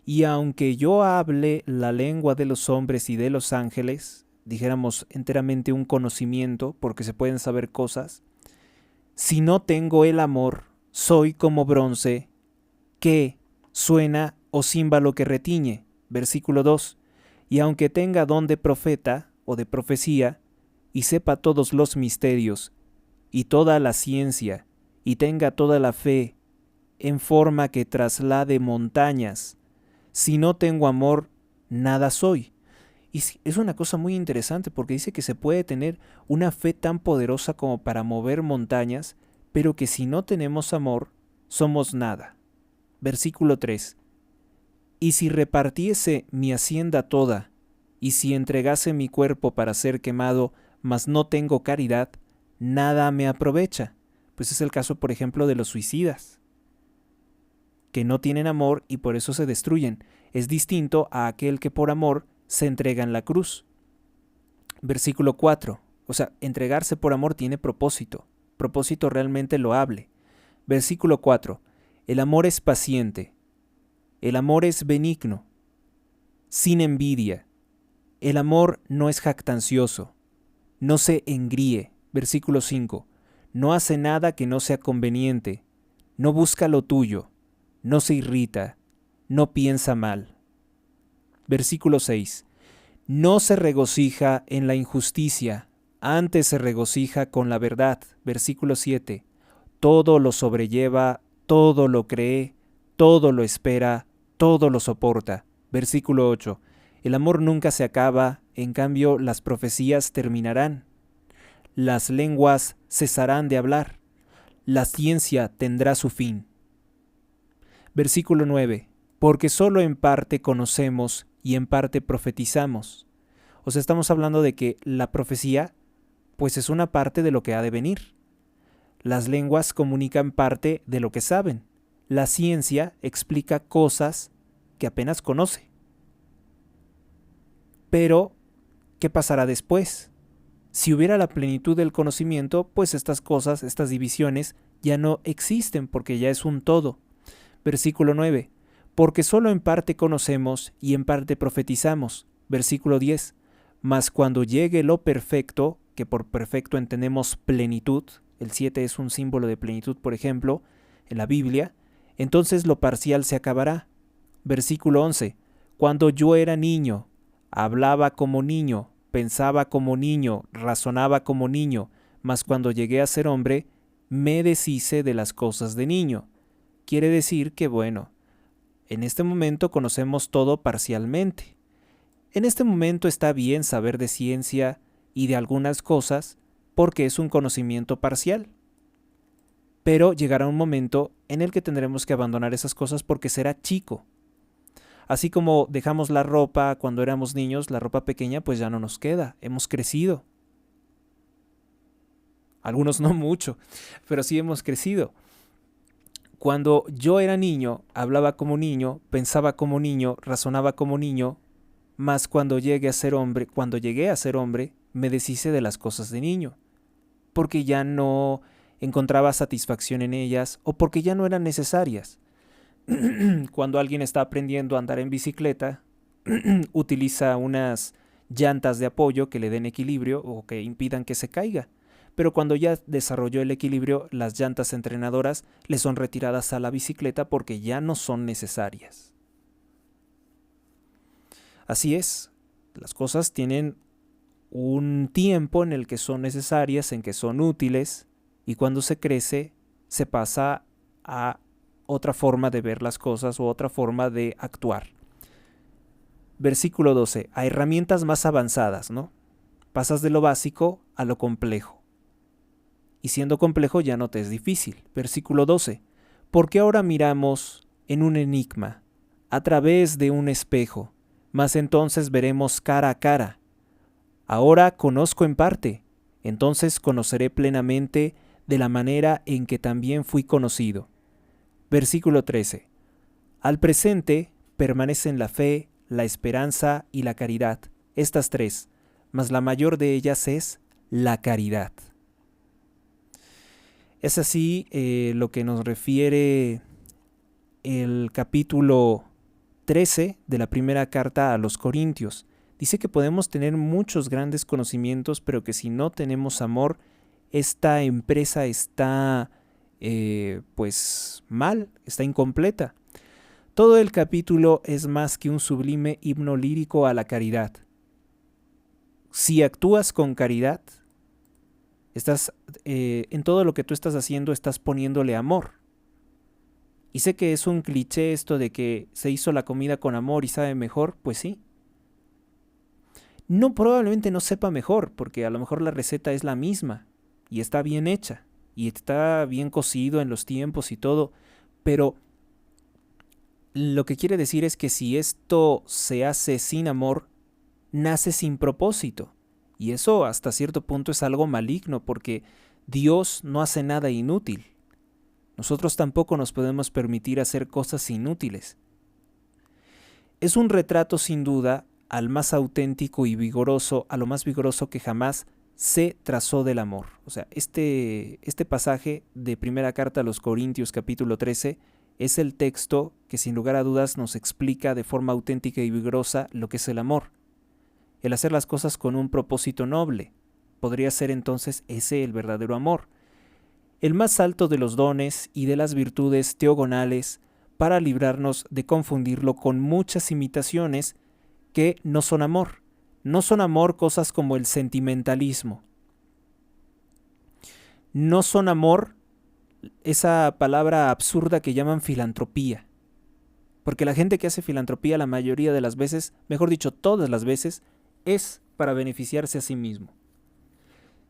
Y aunque yo hable la lengua de los hombres y de los ángeles, dijéramos enteramente un conocimiento, porque se pueden saber cosas, si no tengo el amor, soy como bronce que suena o címbalo que retiñe. Versículo 2. Y aunque tenga don de profeta o de profecía, y sepa todos los misterios, y toda la ciencia, y tenga toda la fe, en forma que traslade montañas, si no tengo amor, nada soy. Y es una cosa muy interesante, porque dice que se puede tener una fe tan poderosa como para mover montañas, pero que si no tenemos amor, somos nada. Versículo 3. Y si repartiese mi hacienda toda, y si entregase mi cuerpo para ser quemado, mas no tengo caridad, nada me aprovecha. Pues es el caso, por ejemplo, de los suicidas, que no tienen amor y por eso se destruyen. Es distinto a aquel que por amor se entrega en la cruz. Versículo 4. O sea, entregarse por amor tiene propósito realmente loable. Versículo 4. El amor es paciente, el amor es benigno, sin envidia, el amor no es jactancioso, no se engríe. Versículo 5. No hace nada que no sea conveniente, no busca lo tuyo, no se irrita, no piensa mal. Versículo 6. No se regocija en la injusticia, antes se regocija con la verdad. Versículo 7. Todo lo sobrelleva, todo lo cree, todo lo espera, todo lo soporta. Versículo 8. El amor nunca se acaba, En cambio, las profecías terminarán. Las lenguas cesarán de hablar. La ciencia tendrá su fin. Versículo 9. Porque solo en parte conocemos y en parte profetizamos. O sea, estamos hablando de que la profecía, pues es una parte de lo que ha de venir. Las lenguas comunican parte de lo que saben. La ciencia explica cosas que apenas conoce. Pero, ¿qué pasará después? Si hubiera la plenitud del conocimiento, pues estas cosas, estas divisiones, ya no existen porque ya es un todo. Versículo 9. Porque solo en parte conocemos y en parte profetizamos. Versículo 10. Mas cuando llegue lo perfecto, que por perfecto entendemos plenitud, el 7 es un símbolo de plenitud, por ejemplo, en la Biblia, entonces lo parcial se acabará. Versículo 11. Cuando yo era niño, hablaba como niño, pensaba como niño, razonaba como niño, mas cuando llegué a ser hombre, me deshice de las cosas de niño. Quiere decir que, bueno, en este momento conocemos todo parcialmente. En este momento está bien saber de ciencia y de algunas cosas porque es un conocimiento parcial. Pero llegará un momento en el que tendremos que abandonar esas cosas porque será chico. Así como dejamos la ropa cuando éramos niños, la ropa pequeña pues ya no nos queda, hemos crecido. Algunos no mucho, pero sí hemos crecido. Cuando yo era niño, hablaba como niño, pensaba como niño, razonaba como niño, mas cuando llegué a ser hombre, me deshice de las cosas de niño, porque ya no encontraba satisfacción en ellas o porque ya no eran necesarias. Cuando alguien está aprendiendo a andar en bicicleta, utiliza unas llantas de apoyo que le den equilibrio o que impidan que se caiga. Pero cuando ya desarrolló el equilibrio, las llantas entrenadoras le son retiradas a la bicicleta porque ya no son necesarias. Así es, las cosas tienen un tiempo en el que son necesarias, en que son útiles, y cuando se crece, se pasa a otra forma de ver las cosas o otra forma de actuar. Versículo 12. A herramientas más avanzadas, ¿no? Pasas de lo básico a lo complejo. Y siendo complejo ya no te es difícil. Versículo 12. Porque ahora miramos en un enigma, a través de un espejo, mas entonces veremos cara a cara. Ahora conozco en parte, entonces conoceré plenamente de la manera en que también fui conocido. Versículo 13. Al presente permanecen la fe, la esperanza y la caridad, estas tres, mas la mayor de ellas es la caridad. Es así lo que nos refiere el capítulo 13 de la primera carta a los Corintios. Dice que podemos tener muchos grandes conocimientos, pero que si no tenemos amor, esta empresa está pues mal, está incompleta. Todo el capítulo es más que un sublime himno lírico a la caridad. Si actúas con caridad, estás en todo lo que tú estás haciendo, estás poniéndole amor. Y sé que es un cliché esto de que se hizo la comida con amor y sabe mejor, pues sí. No, probablemente no sepa mejor, porque a lo mejor la receta es la misma y está bien hecha y está bien cocido en los tiempos y todo, pero lo que quiere decir es que si esto se hace sin amor, nace sin propósito. Y eso hasta cierto punto es algo maligno, porque Dios no hace nada inútil. Nosotros tampoco nos podemos permitir hacer cosas inútiles. Es un retrato sin duda al más auténtico y vigoroso, a lo más vigoroso que jamás se trazó del amor. O sea, este pasaje de primera carta a los Corintios capítulo 13 es el texto que sin lugar a dudas nos explica de forma auténtica y vigorosa lo que es el amor. El hacer las cosas con un propósito noble. Podría ser entonces ese el verdadero amor. El más alto de los dones y de las virtudes teogonales para librarnos de confundirlo con muchas imitaciones que no son amor. No son amor cosas como el sentimentalismo. No son amor esa palabra absurda que llaman filantropía. Porque la gente que hace filantropía la mayoría de las veces, mejor dicho, todas las veces, es para beneficiarse a sí mismo.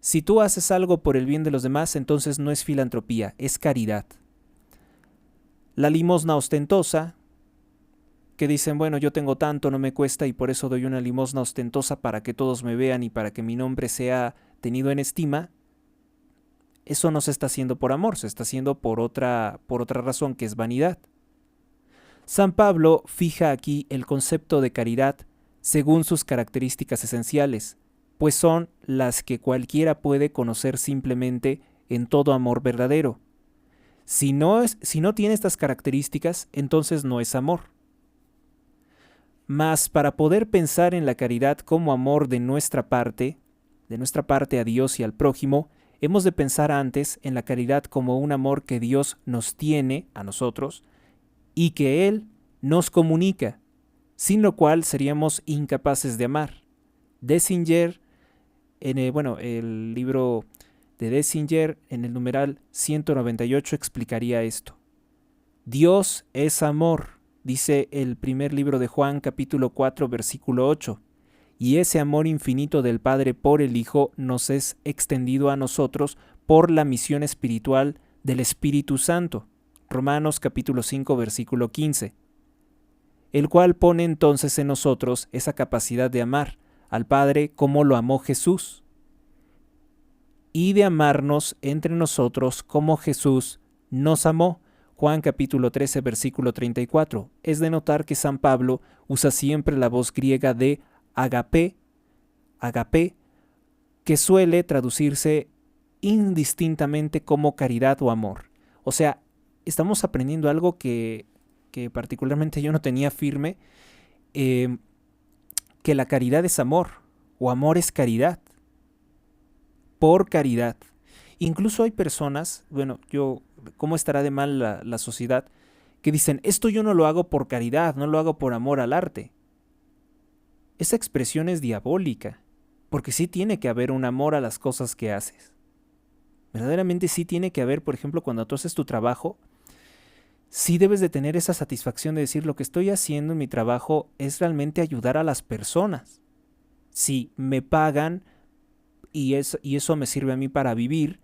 Si tú haces algo por el bien de los demás, entonces no es filantropía, es caridad. La limosna ostentosa, que dicen, bueno, yo tengo tanto, no me cuesta y por eso doy una limosna ostentosa para que todos me vean y para que mi nombre sea tenido en estima, eso no se está haciendo por amor, se está haciendo por otra razón, que es vanidad. San Pablo fija aquí el concepto de caridad según sus características esenciales, pues son las que cualquiera puede conocer simplemente en todo amor verdadero. Si no tiene estas características, entonces no es amor. Mas para poder pensar en la caridad como amor de nuestra parte a Dios y al prójimo, hemos de pensar antes en la caridad como un amor que Dios nos tiene a nosotros y que Él nos comunica, sin lo cual seríamos incapaces de amar. Dessinger, el libro de Dessinger, en el numeral 198, explicaría esto. Dios es amor, dice el primer libro de Juan, capítulo 4, versículo 8, y ese amor infinito del Padre por el Hijo nos es extendido a nosotros por la misión espiritual del Espíritu Santo. Romanos capítulo 5, versículo 15. El cual pone entonces en nosotros esa capacidad de amar al Padre como lo amó Jesús, y de amarnos entre nosotros como Jesús nos amó. Juan capítulo 13, versículo 34. Es de notar que San Pablo usa siempre la voz griega de agape, que suele traducirse indistintamente como caridad o amor. O sea, estamos aprendiendo algo que particularmente yo no tenía firme, que la caridad es amor, o amor es caridad, por caridad. Incluso hay personas, ¿cómo estará de mal la sociedad? Que dicen, esto yo no lo hago por caridad, no lo hago por amor al arte. Esa expresión es diabólica, porque sí tiene que haber un amor a las cosas que haces. Verdaderamente sí tiene que haber, por ejemplo, cuando tú haces tu trabajo, sí debes de tener esa satisfacción de decir, lo que estoy haciendo en mi trabajo es realmente ayudar a las personas. Sí, me pagan y eso me sirve a mí para vivir,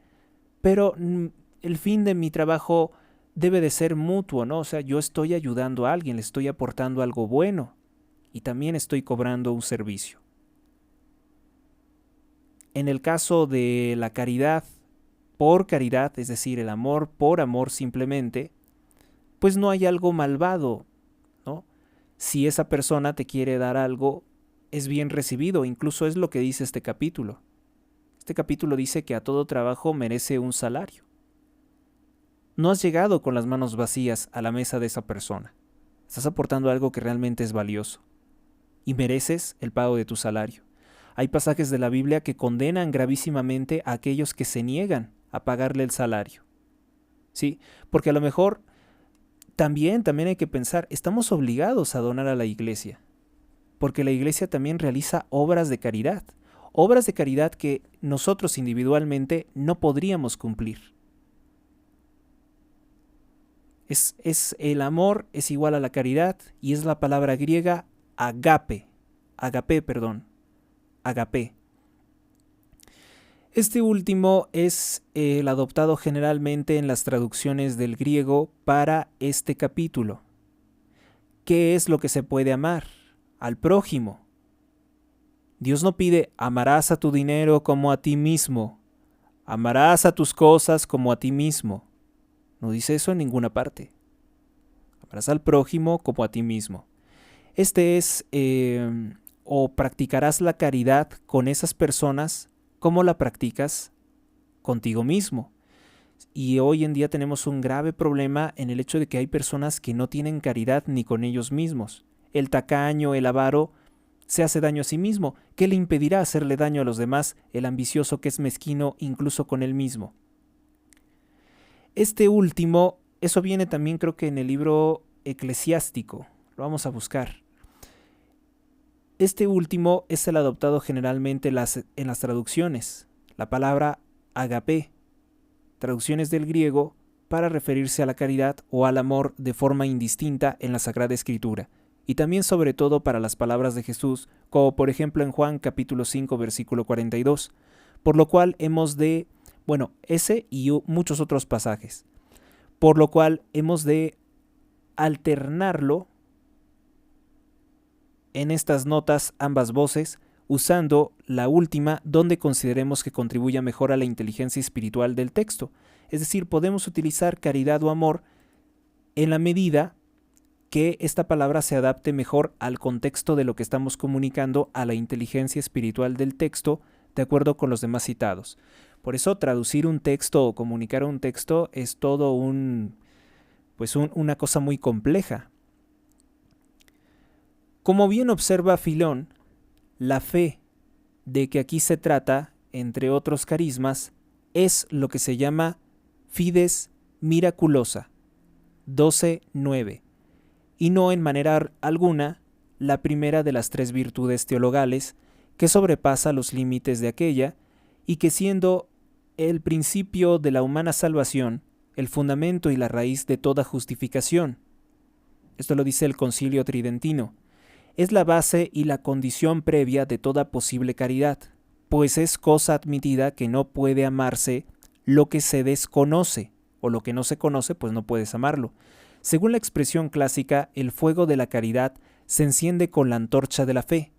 pero el fin de mi trabajo debe de ser mutuo, ¿no? O sea, yo estoy ayudando a alguien, le estoy aportando algo bueno y también estoy cobrando un servicio. En el caso de la caridad por caridad, es decir, el amor por amor simplemente, pues no hay algo malvado, ¿no? Si esa persona te quiere dar algo, es bien recibido, incluso es lo que dice este capítulo. Este capítulo dice que a todo trabajo merece un salario. No has llegado con las manos vacías a la mesa de esa persona. Estás aportando algo que realmente es valioso y mereces el pago de tu salario. Hay pasajes de la Biblia que condenan gravísimamente a aquellos que se niegan a pagarle el salario. ¿Sí? Porque a lo mejor también hay que pensar, estamos obligados a donar a la iglesia, porque la iglesia también realiza obras de caridad que nosotros individualmente no podríamos cumplir. El amor es igual a la caridad y es la palabra griega agape. Este último es el adoptado generalmente en las traducciones del griego para este capítulo. ¿Qué es lo que se puede amar? Al prójimo. Dios no pide, amarás a tu dinero como a ti mismo, amarás a tus cosas como a ti mismo. No dice eso en ninguna parte. Amarás al prójimo como a ti mismo. O practicarás la caridad con esas personas como la practicas contigo mismo. Y hoy en día tenemos un grave problema en el hecho de que hay personas que no tienen caridad ni con ellos mismos. El tacaño, el avaro, se hace daño a sí mismo. ¿Qué le impedirá hacerle daño a los demás? El ambicioso que es mezquino incluso con él mismo. Este último, eso viene también creo que en el libro eclesiástico. Lo vamos a buscar. Este último es el adoptado generalmente en las traducciones. La palabra agape, traducciones del griego para referirse a la caridad o al amor de forma indistinta en la Sagrada Escritura. y también sobre todo para las palabras de Jesús, como por ejemplo en Juan capítulo 5 versículo 42, por lo cual hemos de, ese y muchos otros pasajes, por lo cual hemos de alternarlo en estas notas ambas voces, usando la última donde consideremos que contribuya mejor a la inteligencia espiritual del texto. Es decir, podemos utilizar caridad o amor en la medida que esta palabra se adapte mejor al contexto de lo que estamos comunicando, a la inteligencia espiritual del texto, de acuerdo con los demás citados. Por eso traducir un texto o comunicar un texto es todo una cosa muy compleja. Como bien observa Filón, la fe de que aquí se trata, entre otros carismas, es lo que se llama fides miraculosa, 12:9, y no en manera alguna la primera de las 3 virtudes teologales que sobrepasa los límites de aquella y que siendo el principio de la humana salvación, el fundamento y la raíz de toda justificación. Esto lo dice el Concilio Tridentino. Es la base y la condición previa de toda posible caridad, pues es cosa admitida que no puede amarse lo que se desconoce, o lo que no se conoce, pues no puedes amarlo. Según la expresión clásica, el fuego de la caridad se enciende con la antorcha de la fe.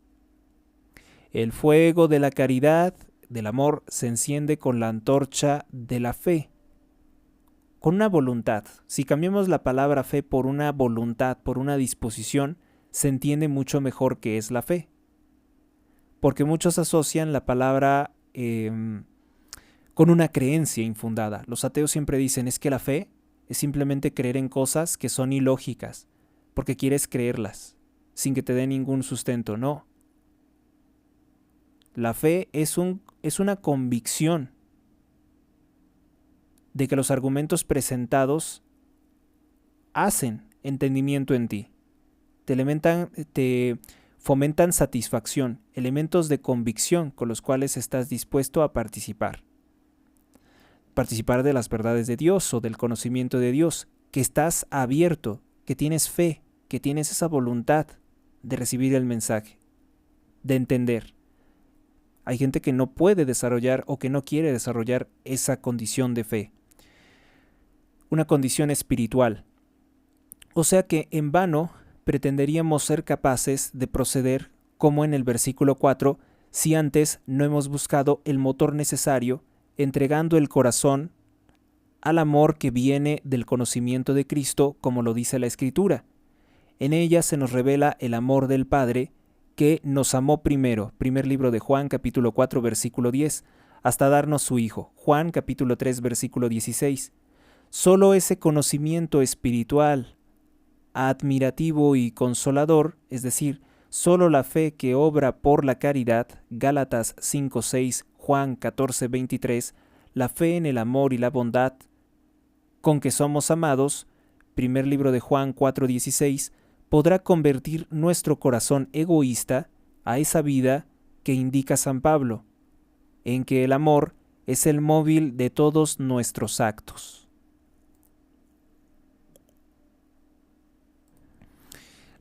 El fuego de la caridad, del amor, se enciende con la antorcha de la fe. Con una voluntad. Si cambiamos la palabra fe por una voluntad, por una disposición, se entiende mucho mejor qué es la fe. Porque muchos asocian la palabra con una creencia infundada. Los ateos siempre dicen, es que la fe es simplemente creer en cosas que son ilógicas, porque quieres creerlas, sin que te dé ningún sustento. No. La fe es una convicción de que los argumentos presentados hacen entendimiento en ti. Te fomentan satisfacción, elementos de convicción con los cuales estás dispuesto a participar. Participar de las verdades de Dios o del conocimiento de Dios, que estás abierto, que tienes fe, que tienes esa voluntad de recibir el mensaje, de entender. Hay gente que no puede desarrollar o que no quiere desarrollar esa condición de fe. Una condición espiritual. O sea que en vano pretenderíamos ser capaces de proceder como en el versículo 4 si antes no hemos buscado el motor necesario, entregando el corazón al amor que viene del conocimiento de Cristo, como lo dice la Escritura. En ella se nos revela el amor del Padre que nos amó primero, primer libro de Juan capítulo 4 versículo 10, hasta darnos su Hijo, Juan capítulo 3 versículo 16. Solo ese conocimiento espiritual, admirativo y consolador, es decir, solo la fe que obra por la caridad, Gálatas 5:6, Juan 14:23, la fe en el amor y la bondad con que somos amados, primer libro de Juan 4:16, podrá convertir nuestro corazón egoísta a esa vida que indica San Pablo, en que el amor es el móvil de todos nuestros actos.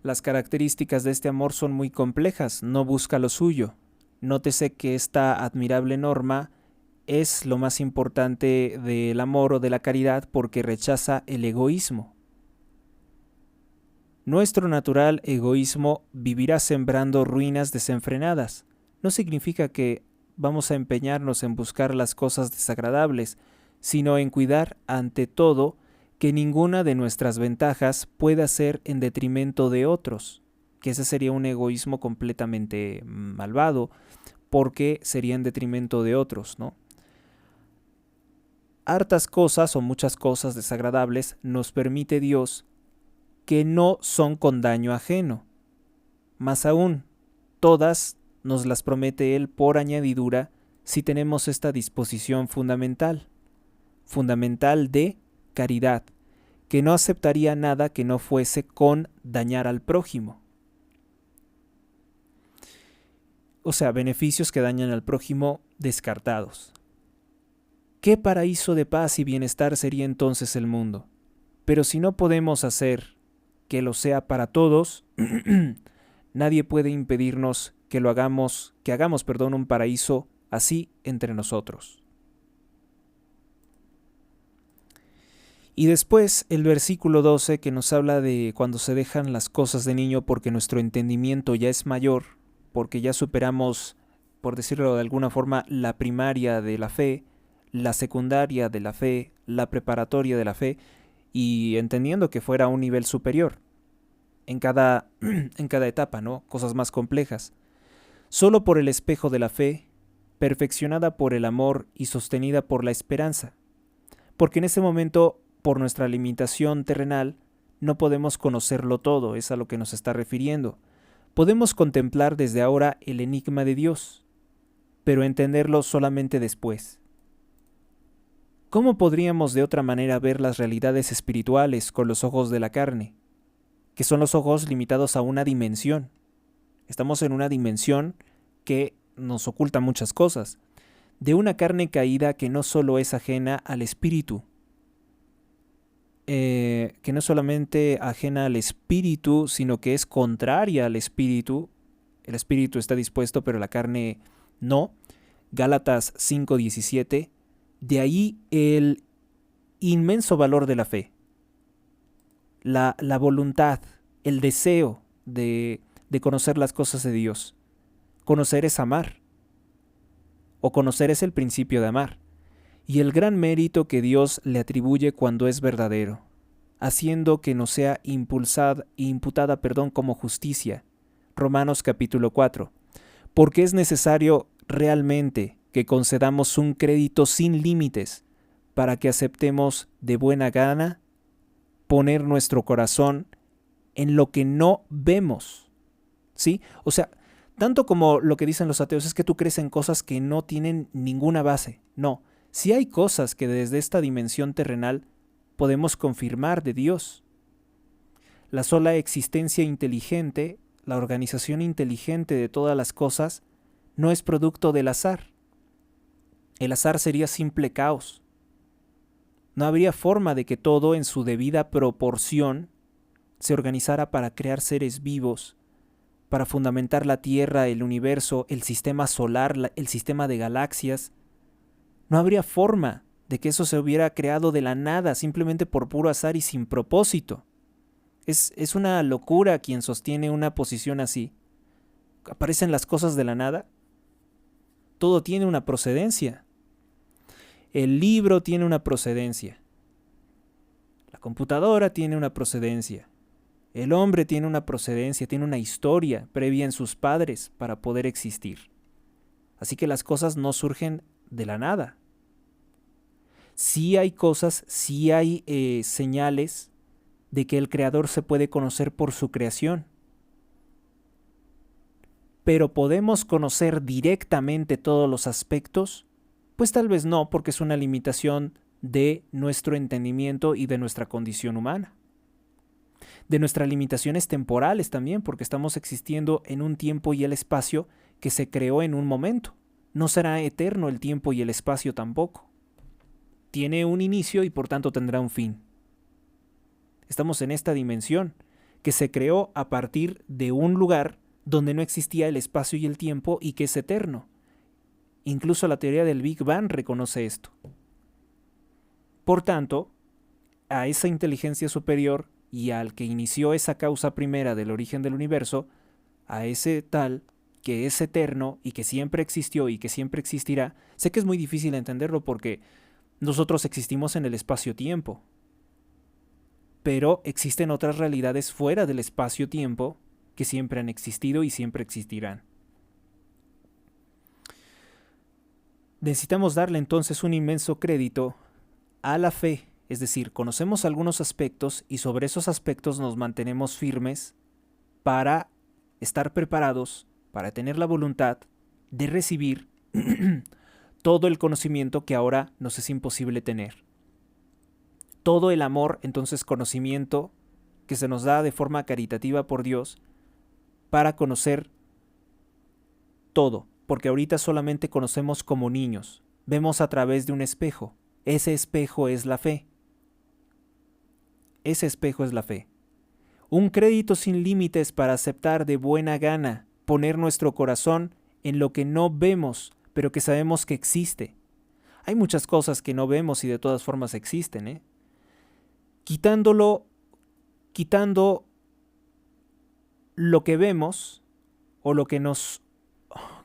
Las características de este amor son muy complejas, no busca lo suyo. Nótese que esta admirable norma es lo más importante del amor o de la caridad porque rechaza el egoísmo. Nuestro natural egoísmo vivirá sembrando ruinas desenfrenadas. No significa que vamos a empeñarnos en buscar las cosas desagradables, sino en cuidar ante todo que ninguna de nuestras ventajas pueda ser en detrimento de otros, que ese sería un egoísmo completamente malvado, porque sería en detrimento de otros, ¿no? Hartas cosas o muchas cosas desagradables nos permite Dios que no son con daño ajeno. Más aún, todas nos las promete Él por añadidura si tenemos esta disposición fundamental de caridad, que no aceptaría nada que no fuese con dañar al prójimo. O sea, beneficios que dañan al prójimo descartados. ¿Qué paraíso de paz y bienestar sería entonces el mundo? Pero si no podemos hacer que lo sea para todos, nadie puede impedirnos que hagamos, un paraíso así entre nosotros. Y después el versículo 12 que nos habla de cuando se dejan las cosas de niño porque nuestro entendimiento ya es mayor, porque ya superamos, por decirlo de alguna forma, la primaria de la fe, la secundaria de la fe, la preparatoria de la fe, y entendiendo que fuera un nivel superior en cada etapa, ¿no? Cosas más complejas. Solo por el espejo de la fe, perfeccionada por el amor y sostenida por la esperanza. Porque en ese momento, por nuestra limitación terrenal, no podemos conocerlo todo, es a lo que nos está refiriendo. Podemos contemplar desde ahora el enigma de Dios, pero entenderlo solamente después. ¿Cómo podríamos de otra manera ver las realidades espirituales con los ojos de la carne? Que son los ojos limitados a una dimensión. Estamos en una dimensión que nos oculta muchas cosas, de una carne caída que no solo es ajena al espíritu, que no solamente ajena al espíritu, sino que es contraria al espíritu. El espíritu está dispuesto, pero la carne no. Gálatas 5:17. De ahí el inmenso valor de la fe, la voluntad, el deseo de conocer las cosas de Dios. Conocer es amar, o conocer es el principio de amar, y el gran mérito que Dios le atribuye cuando es verdadero, haciendo que nos sea imputada como justicia. Romanos capítulo 4. Porque es necesario realmente que concedamos un crédito sin límites para que aceptemos de buena gana poner nuestro corazón en lo que no vemos. ¿Sí? O sea, tanto como lo que dicen los ateos es que tú crees en cosas que no tienen ninguna base. No, sí hay cosas que desde esta dimensión terrenal podemos confirmar de Dios. La sola existencia inteligente, la organización inteligente de todas las cosas, no es producto del azar. El azar sería simple caos. No habría forma de que todo en su debida proporción se organizara para crear seres vivos, para fundamentar la Tierra, el universo, el sistema solar, el sistema de galaxias. No habría forma de que eso se hubiera creado de la nada, simplemente por puro azar y sin propósito. Es una locura quien sostiene una posición así. ¿Aparecen las cosas de la nada? Todo tiene una procedencia. El libro tiene una procedencia. La computadora tiene una procedencia. El hombre tiene una procedencia, tiene una historia previa en sus padres para poder existir. Así que las cosas no surgen de la nada. Sí hay cosas, sí hay señales de que el Creador se puede conocer por su creación. Pero ¿podemos conocer directamente todos los aspectos? Pues tal vez no, porque es una limitación de nuestro entendimiento y de nuestra condición humana. De nuestras limitaciones temporales también, porque estamos existiendo en un tiempo y el espacio que se creó en un momento. No será eterno el tiempo y el espacio tampoco. Tiene un inicio y por tanto tendrá un fin. Estamos en esta dimensión que se creó a partir de un lugar donde no existía el espacio y el tiempo y que es eterno. Incluso la teoría del Big Bang reconoce esto. Por tanto, a esa inteligencia superior y al que inició esa causa primera del origen del universo, a ese tal que es eterno y que siempre existió y que siempre existirá, sé que es muy difícil entenderlo porque nosotros existimos en el espacio-tiempo, pero existen otras realidades fuera del espacio-tiempo que siempre han existido y siempre existirán. Necesitamos darle entonces un inmenso crédito a la fe, es decir, conocemos algunos aspectos y sobre esos aspectos nos mantenemos firmes para estar preparados, para tener la voluntad de recibir todo el conocimiento que ahora nos es imposible tener. Todo el amor, entonces conocimiento, que se nos da de forma caritativa por Dios para conocer todo, porque ahorita solamente conocemos como niños, vemos a través de un espejo. Ese espejo es la fe. Ese espejo es la fe. un crédito sin límites para aceptar de buena gana, poner nuestro corazón en lo que no vemos, pero que sabemos que existe. Hay muchas cosas que no vemos y de todas formas existen, ¿eh? Quitando lo que vemos o lo que nos,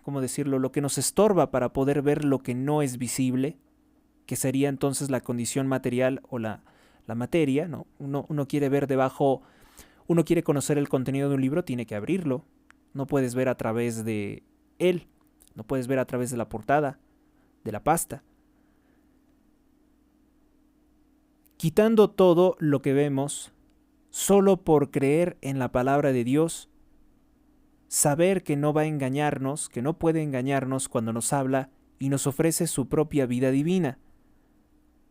¿cómo decirlo? Lo que nos estorba para poder ver lo que no es visible, que sería entonces la condición material o la materia, ¿no? Uno quiere ver debajo, uno quiere conocer el contenido de un libro, tiene que abrirlo. No puedes ver a través de él, no puedes ver a través de la portada, de la pasta. Quitando todo lo que vemos, solo por creer en la palabra de Dios, saber que no va a engañarnos, que no puede engañarnos cuando nos habla y nos ofrece su propia vida divina,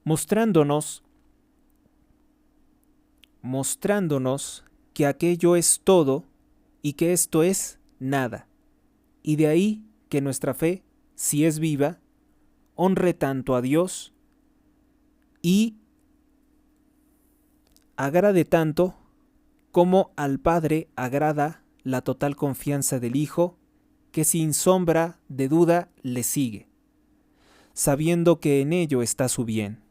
mostrándonos que aquello es todo y que esto es nada. Y de ahí que nuestra fe, si es viva, honre tanto a Dios y agrade tanto como al Padre agrada la total confianza del Hijo, que sin sombra de duda le sigue, sabiendo que en ello está su bien.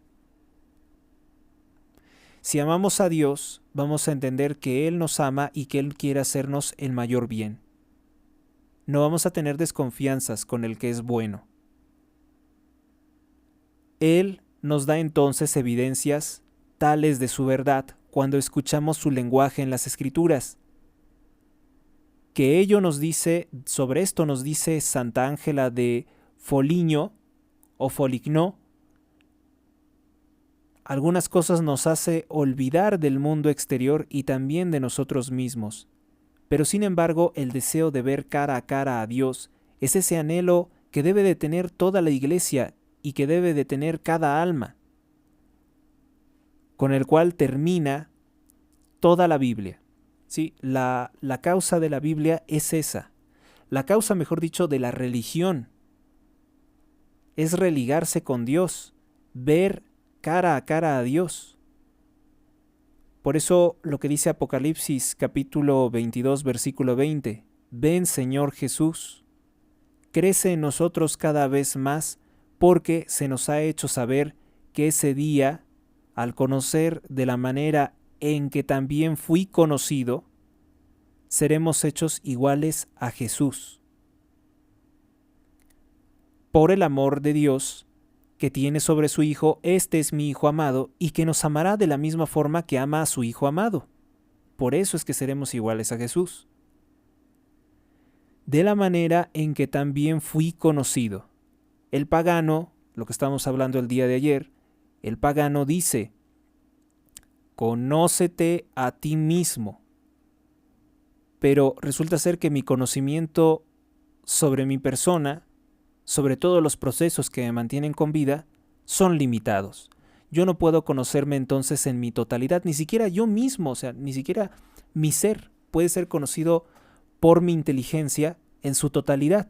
Si amamos a Dios, vamos a entender que Él nos ama y que Él quiere hacernos el mayor bien. No vamos a tener desconfianzas con el que es bueno. Él nos da entonces evidencias tales de su verdad cuando escuchamos su lenguaje en las Escrituras. Que ello nos dice, sobre esto nos dice Santa Ángela de Foligno o Foligno, algunas cosas nos hace olvidar del mundo exterior y también de nosotros mismos. Pero sin embargo, el deseo de ver cara a cara a Dios es ese anhelo que debe de tener toda la Iglesia y que debe de tener cada alma, con el cual termina toda la Biblia. ¿Sí? La causa de la Biblia es esa. La causa, mejor dicho, de la religión es religarse con Dios, ver cara a cara a Dios. Por eso lo que dice Apocalipsis capítulo 22 versículo 20, ven Señor Jesús, crece en nosotros cada vez más porque se nos ha hecho saber que ese día, al conocer de la manera en que también fui conocido, seremos hechos iguales a Jesús. Por el amor de Dios que tiene sobre su Hijo, este es mi Hijo amado, y que nos amará de la misma forma que ama a su Hijo amado. Por eso es que seremos iguales a Jesús. De la manera en que también fui conocido. El pagano, lo que estamos hablando el día de ayer, el pagano dice, conócete a ti mismo. Pero resulta ser que mi conocimiento sobre mi persona, sobre todos los procesos que me mantienen con vida, son limitados. Yo no puedo conocerme entonces en mi totalidad, ni siquiera yo mismo, o sea, ni siquiera mi ser puede ser conocido por mi inteligencia en su totalidad.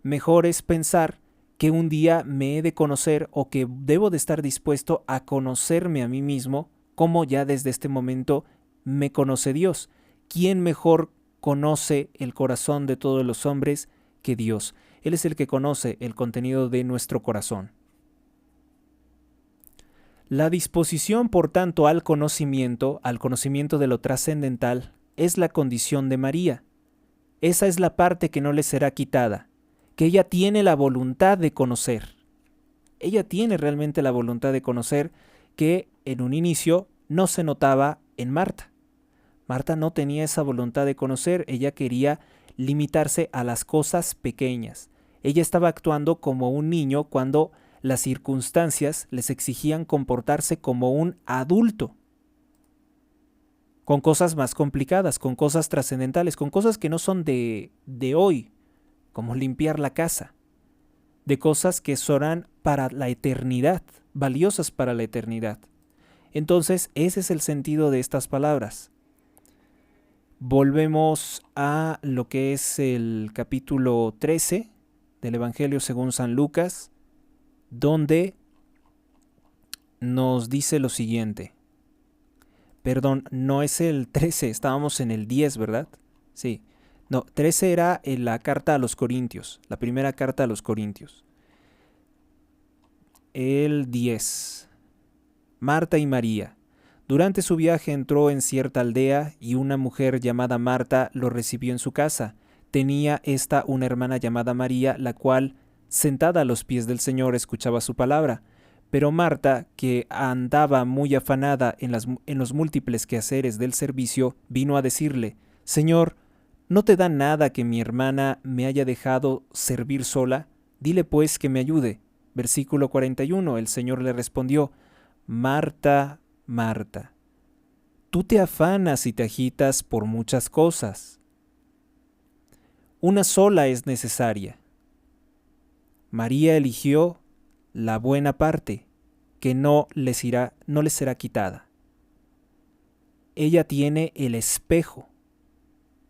Mejor es pensar que un día me he de conocer o que debo de estar dispuesto a conocerme a mí mismo, como ya desde este momento me conoce Dios. ¿Quién mejor conoce el corazón de todos los hombres que Dios? Él es el que conoce el contenido de nuestro corazón. La disposición, por tanto, al conocimiento de lo trascendental, es la condición de María. Esa es la parte que no le será quitada, que ella tiene la voluntad de conocer. Ella tiene realmente la voluntad de conocer que en un inicio no se notaba en Marta. Marta no tenía esa voluntad de conocer, ella quería limitarse a las cosas pequeñas. Ella estaba actuando como un niño cuando las circunstancias les exigían comportarse como un adulto, con cosas más complicadas, con cosas trascendentales, con cosas que no son de hoy, como limpiar la casa, de cosas que serán para la eternidad, valiosas para la eternidad. Entonces, ese es el sentido de estas palabras. Volvemos a lo que es el capítulo 13 del Evangelio según San Lucas, donde nos dice lo siguiente. Perdón, no es el 13, estábamos en el 10, ¿verdad? Sí. No, 13 era en la carta a los Corintios, la primera carta a los Corintios. El 10. Marta y María. Durante su viaje entró en cierta aldea y una mujer llamada Marta lo recibió en su casa. Tenía esta una hermana llamada María, la cual, sentada a los pies del Señor, escuchaba su palabra. Pero Marta, que andaba muy afanada en los múltiples quehaceres del servicio, vino a decirle: Señor, ¿no te da nada que mi hermana me haya dejado servir sola? Dile pues que me ayude. Versículo 41, el Señor le respondió: Marta, Marta, tú te afanas y te agitas por muchas cosas. Una sola es necesaria. María eligió la buena parte, que no le será quitada. Ella tiene el espejo,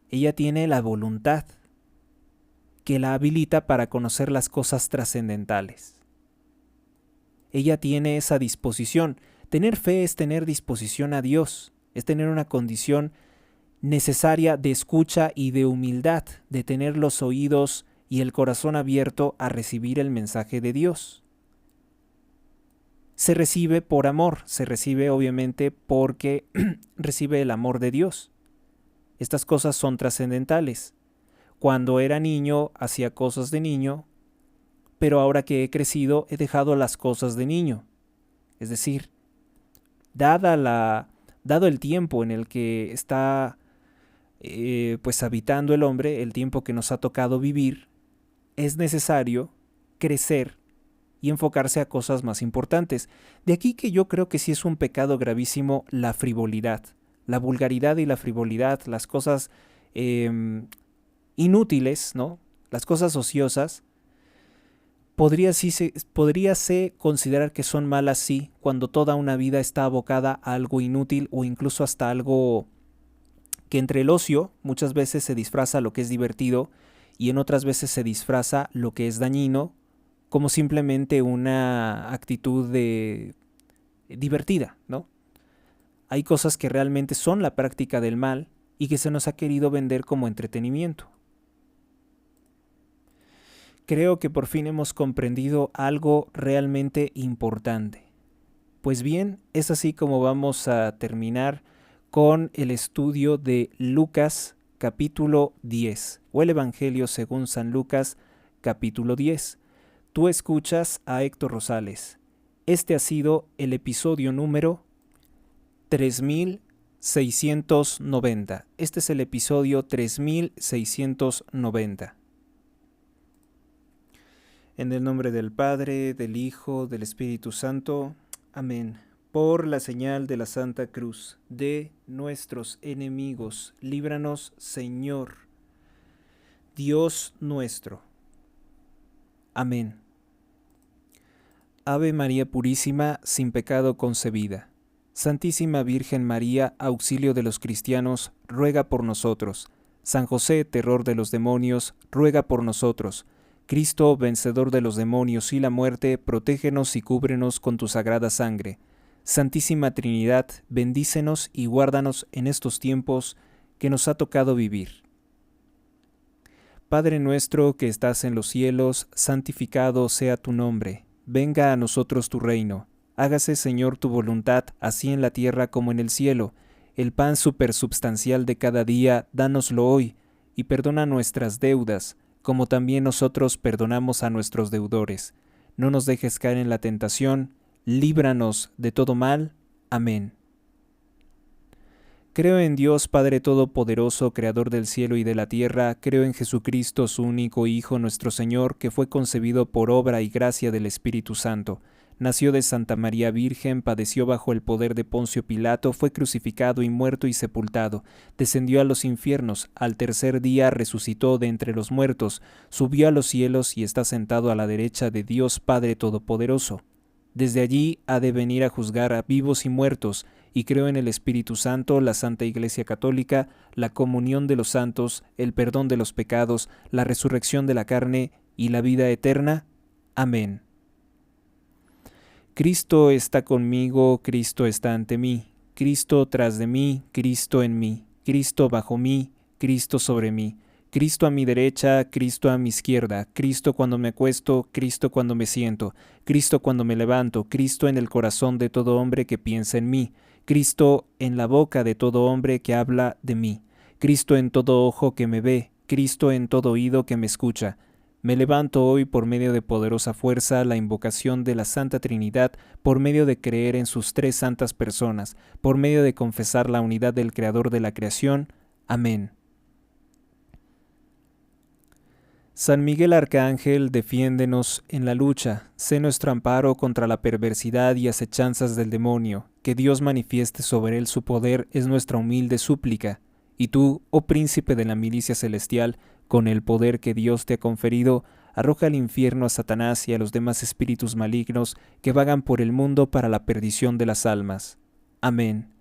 ella tiene la voluntad, que la habilita para conocer las cosas trascendentales. Ella tiene esa disposición. Tener fe es tener disposición a Dios, es tener una condición necesaria de escucha y de humildad, de tener los oídos y el corazón abierto a recibir el mensaje de Dios. Se recibe por amor, se recibe obviamente porque recibe el amor de Dios. Estas cosas son trascendentales. Cuando era niño hacía cosas de niño, pero ahora que he crecido he dejado las cosas de niño. Es decir, dado el tiempo en el que está pues habitando el hombre, el tiempo que nos ha tocado vivir, es necesario crecer y enfocarse a cosas más importantes. De aquí que yo creo que sí es un pecado gravísimo la frivolidad, la vulgaridad y la frivolidad, las cosas inútiles, ¿no? Las cosas ociosas. Podríase considerar que son malas, sí, cuando toda una vida está abocada a algo inútil o incluso hasta algo que entre el ocio muchas veces se disfraza lo que es divertido y en otras veces se disfraza lo que es dañino como simplemente una actitud divertida, ¿no? Hay cosas que realmente son la práctica del mal y que se nos ha querido vender como entretenimiento. Creo que por fin hemos comprendido algo realmente importante. Pues bien, es así como vamos a terminar con el estudio de Lucas capítulo 10, o el Evangelio según San Lucas capítulo 10. Tú escuchas a Héctor Rosales. Este ha sido el episodio número 3690. Este es el episodio 3690. En el nombre del Padre, del Hijo, del Espíritu Santo. Amén. Por la señal de la Santa Cruz de nuestros enemigos, líbranos, Señor, Dios nuestro. Amén. Ave María Purísima, sin pecado concebida. Santísima Virgen María, auxilio de los cristianos, ruega por nosotros. San José, terror de los demonios, ruega por nosotros. Cristo, vencedor de los demonios y la muerte, protégenos y cúbrenos con tu sagrada sangre. Santísima Trinidad, bendícenos y guárdanos en estos tiempos que nos ha tocado vivir. Padre nuestro que estás en los cielos, santificado sea tu nombre. Venga a nosotros tu reino. Hágase, Señor, tu voluntad, así en la tierra como en el cielo. El pan supersubstancial de cada día, dánoslo hoy, y perdona nuestras deudas, como también nosotros perdonamos a nuestros deudores. No nos dejes caer en la tentación, líbranos de todo mal. Amén. Creo en Dios Padre Todopoderoso, Creador del cielo y de la tierra. Creo en Jesucristo, su único Hijo, nuestro Señor, que fue concebido por obra y gracia del Espíritu Santo. Nació de Santa María Virgen, padeció bajo el poder de Poncio Pilato, fue crucificado y muerto y sepultado, descendió a los infiernos, al tercer día resucitó de entre los muertos, subió a los cielos y está sentado a la derecha de Dios Padre Todopoderoso. Desde allí ha de venir a juzgar a vivos y muertos, y creo en el Espíritu Santo, la Santa Iglesia Católica, la comunión de los santos, el perdón de los pecados, la resurrección de la carne y la vida eterna. Amén. Cristo está conmigo, Cristo está ante mí. Cristo tras de mí, Cristo en mí, Cristo bajo mí, Cristo sobre mí, Cristo a mi derecha, Cristo a mi izquierda, Cristo cuando me acuesto, Cristo cuando me siento, Cristo cuando me levanto, Cristo en el corazón de todo hombre que piensa en mí, Cristo en la boca de todo hombre que habla de mí, Cristo en todo ojo que me ve, Cristo en todo oído que me escucha. Me levanto hoy por medio de poderosa fuerza la invocación de la Santa Trinidad, por medio de creer en sus tres santas personas, por medio de confesar la unidad del Creador de la creación. Amén. San Miguel Arcángel, defiéndenos en la lucha, sé nuestro amparo contra la perversidad y acechanzas del demonio, que Dios manifieste sobre él su poder es nuestra humilde súplica. Y tú, oh príncipe de la milicia celestial, con el poder que Dios te ha conferido, arroja al infierno a Satanás y a los demás espíritus malignos que vagan por el mundo para la perdición de las almas. Amén.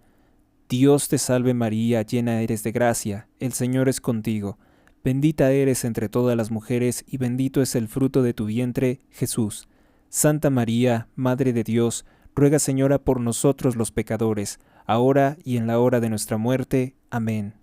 Dios te salve María, llena eres de gracia, el Señor es contigo. Bendita eres entre todas las mujeres y bendito es el fruto de tu vientre, Jesús. Santa María, Madre de Dios, ruega Señora por nosotros los pecadores, ahora y en la hora de nuestra muerte. Amén.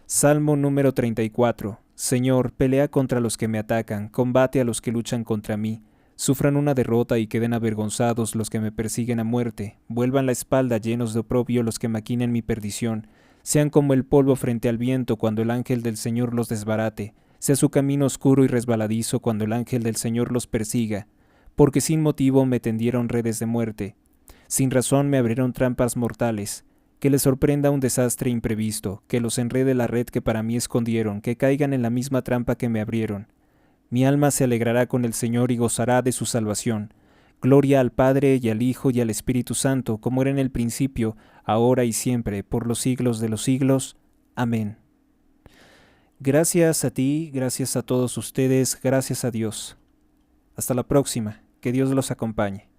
Salmo número 34. Señor, pelea contra los que me atacan, combate a los que luchan contra mí. Sufran una derrota y queden avergonzados los que me persiguen a muerte. Vuelvan la espalda llenos de oprobio los que maquinen mi perdición. Sean como el polvo frente al viento cuando el ángel del Señor los desbarate. Sea su camino oscuro y resbaladizo cuando el ángel del Señor los persiga. Porque sin motivo me tendieron redes de muerte. Sin razón me abrieron trampas mortales. Que les sorprenda un desastre imprevisto, que los enrede la red que para mí escondieron, que caigan en la misma trampa que me abrieron. Mi alma se alegrará con el Señor y gozará de su salvación. Gloria al Padre y al Hijo y al Espíritu Santo, como era en el principio, ahora y siempre, por los siglos de los siglos. Amén. Gracias a ti, gracias a todos ustedes, gracias a Dios. Hasta la próxima, que Dios los acompañe.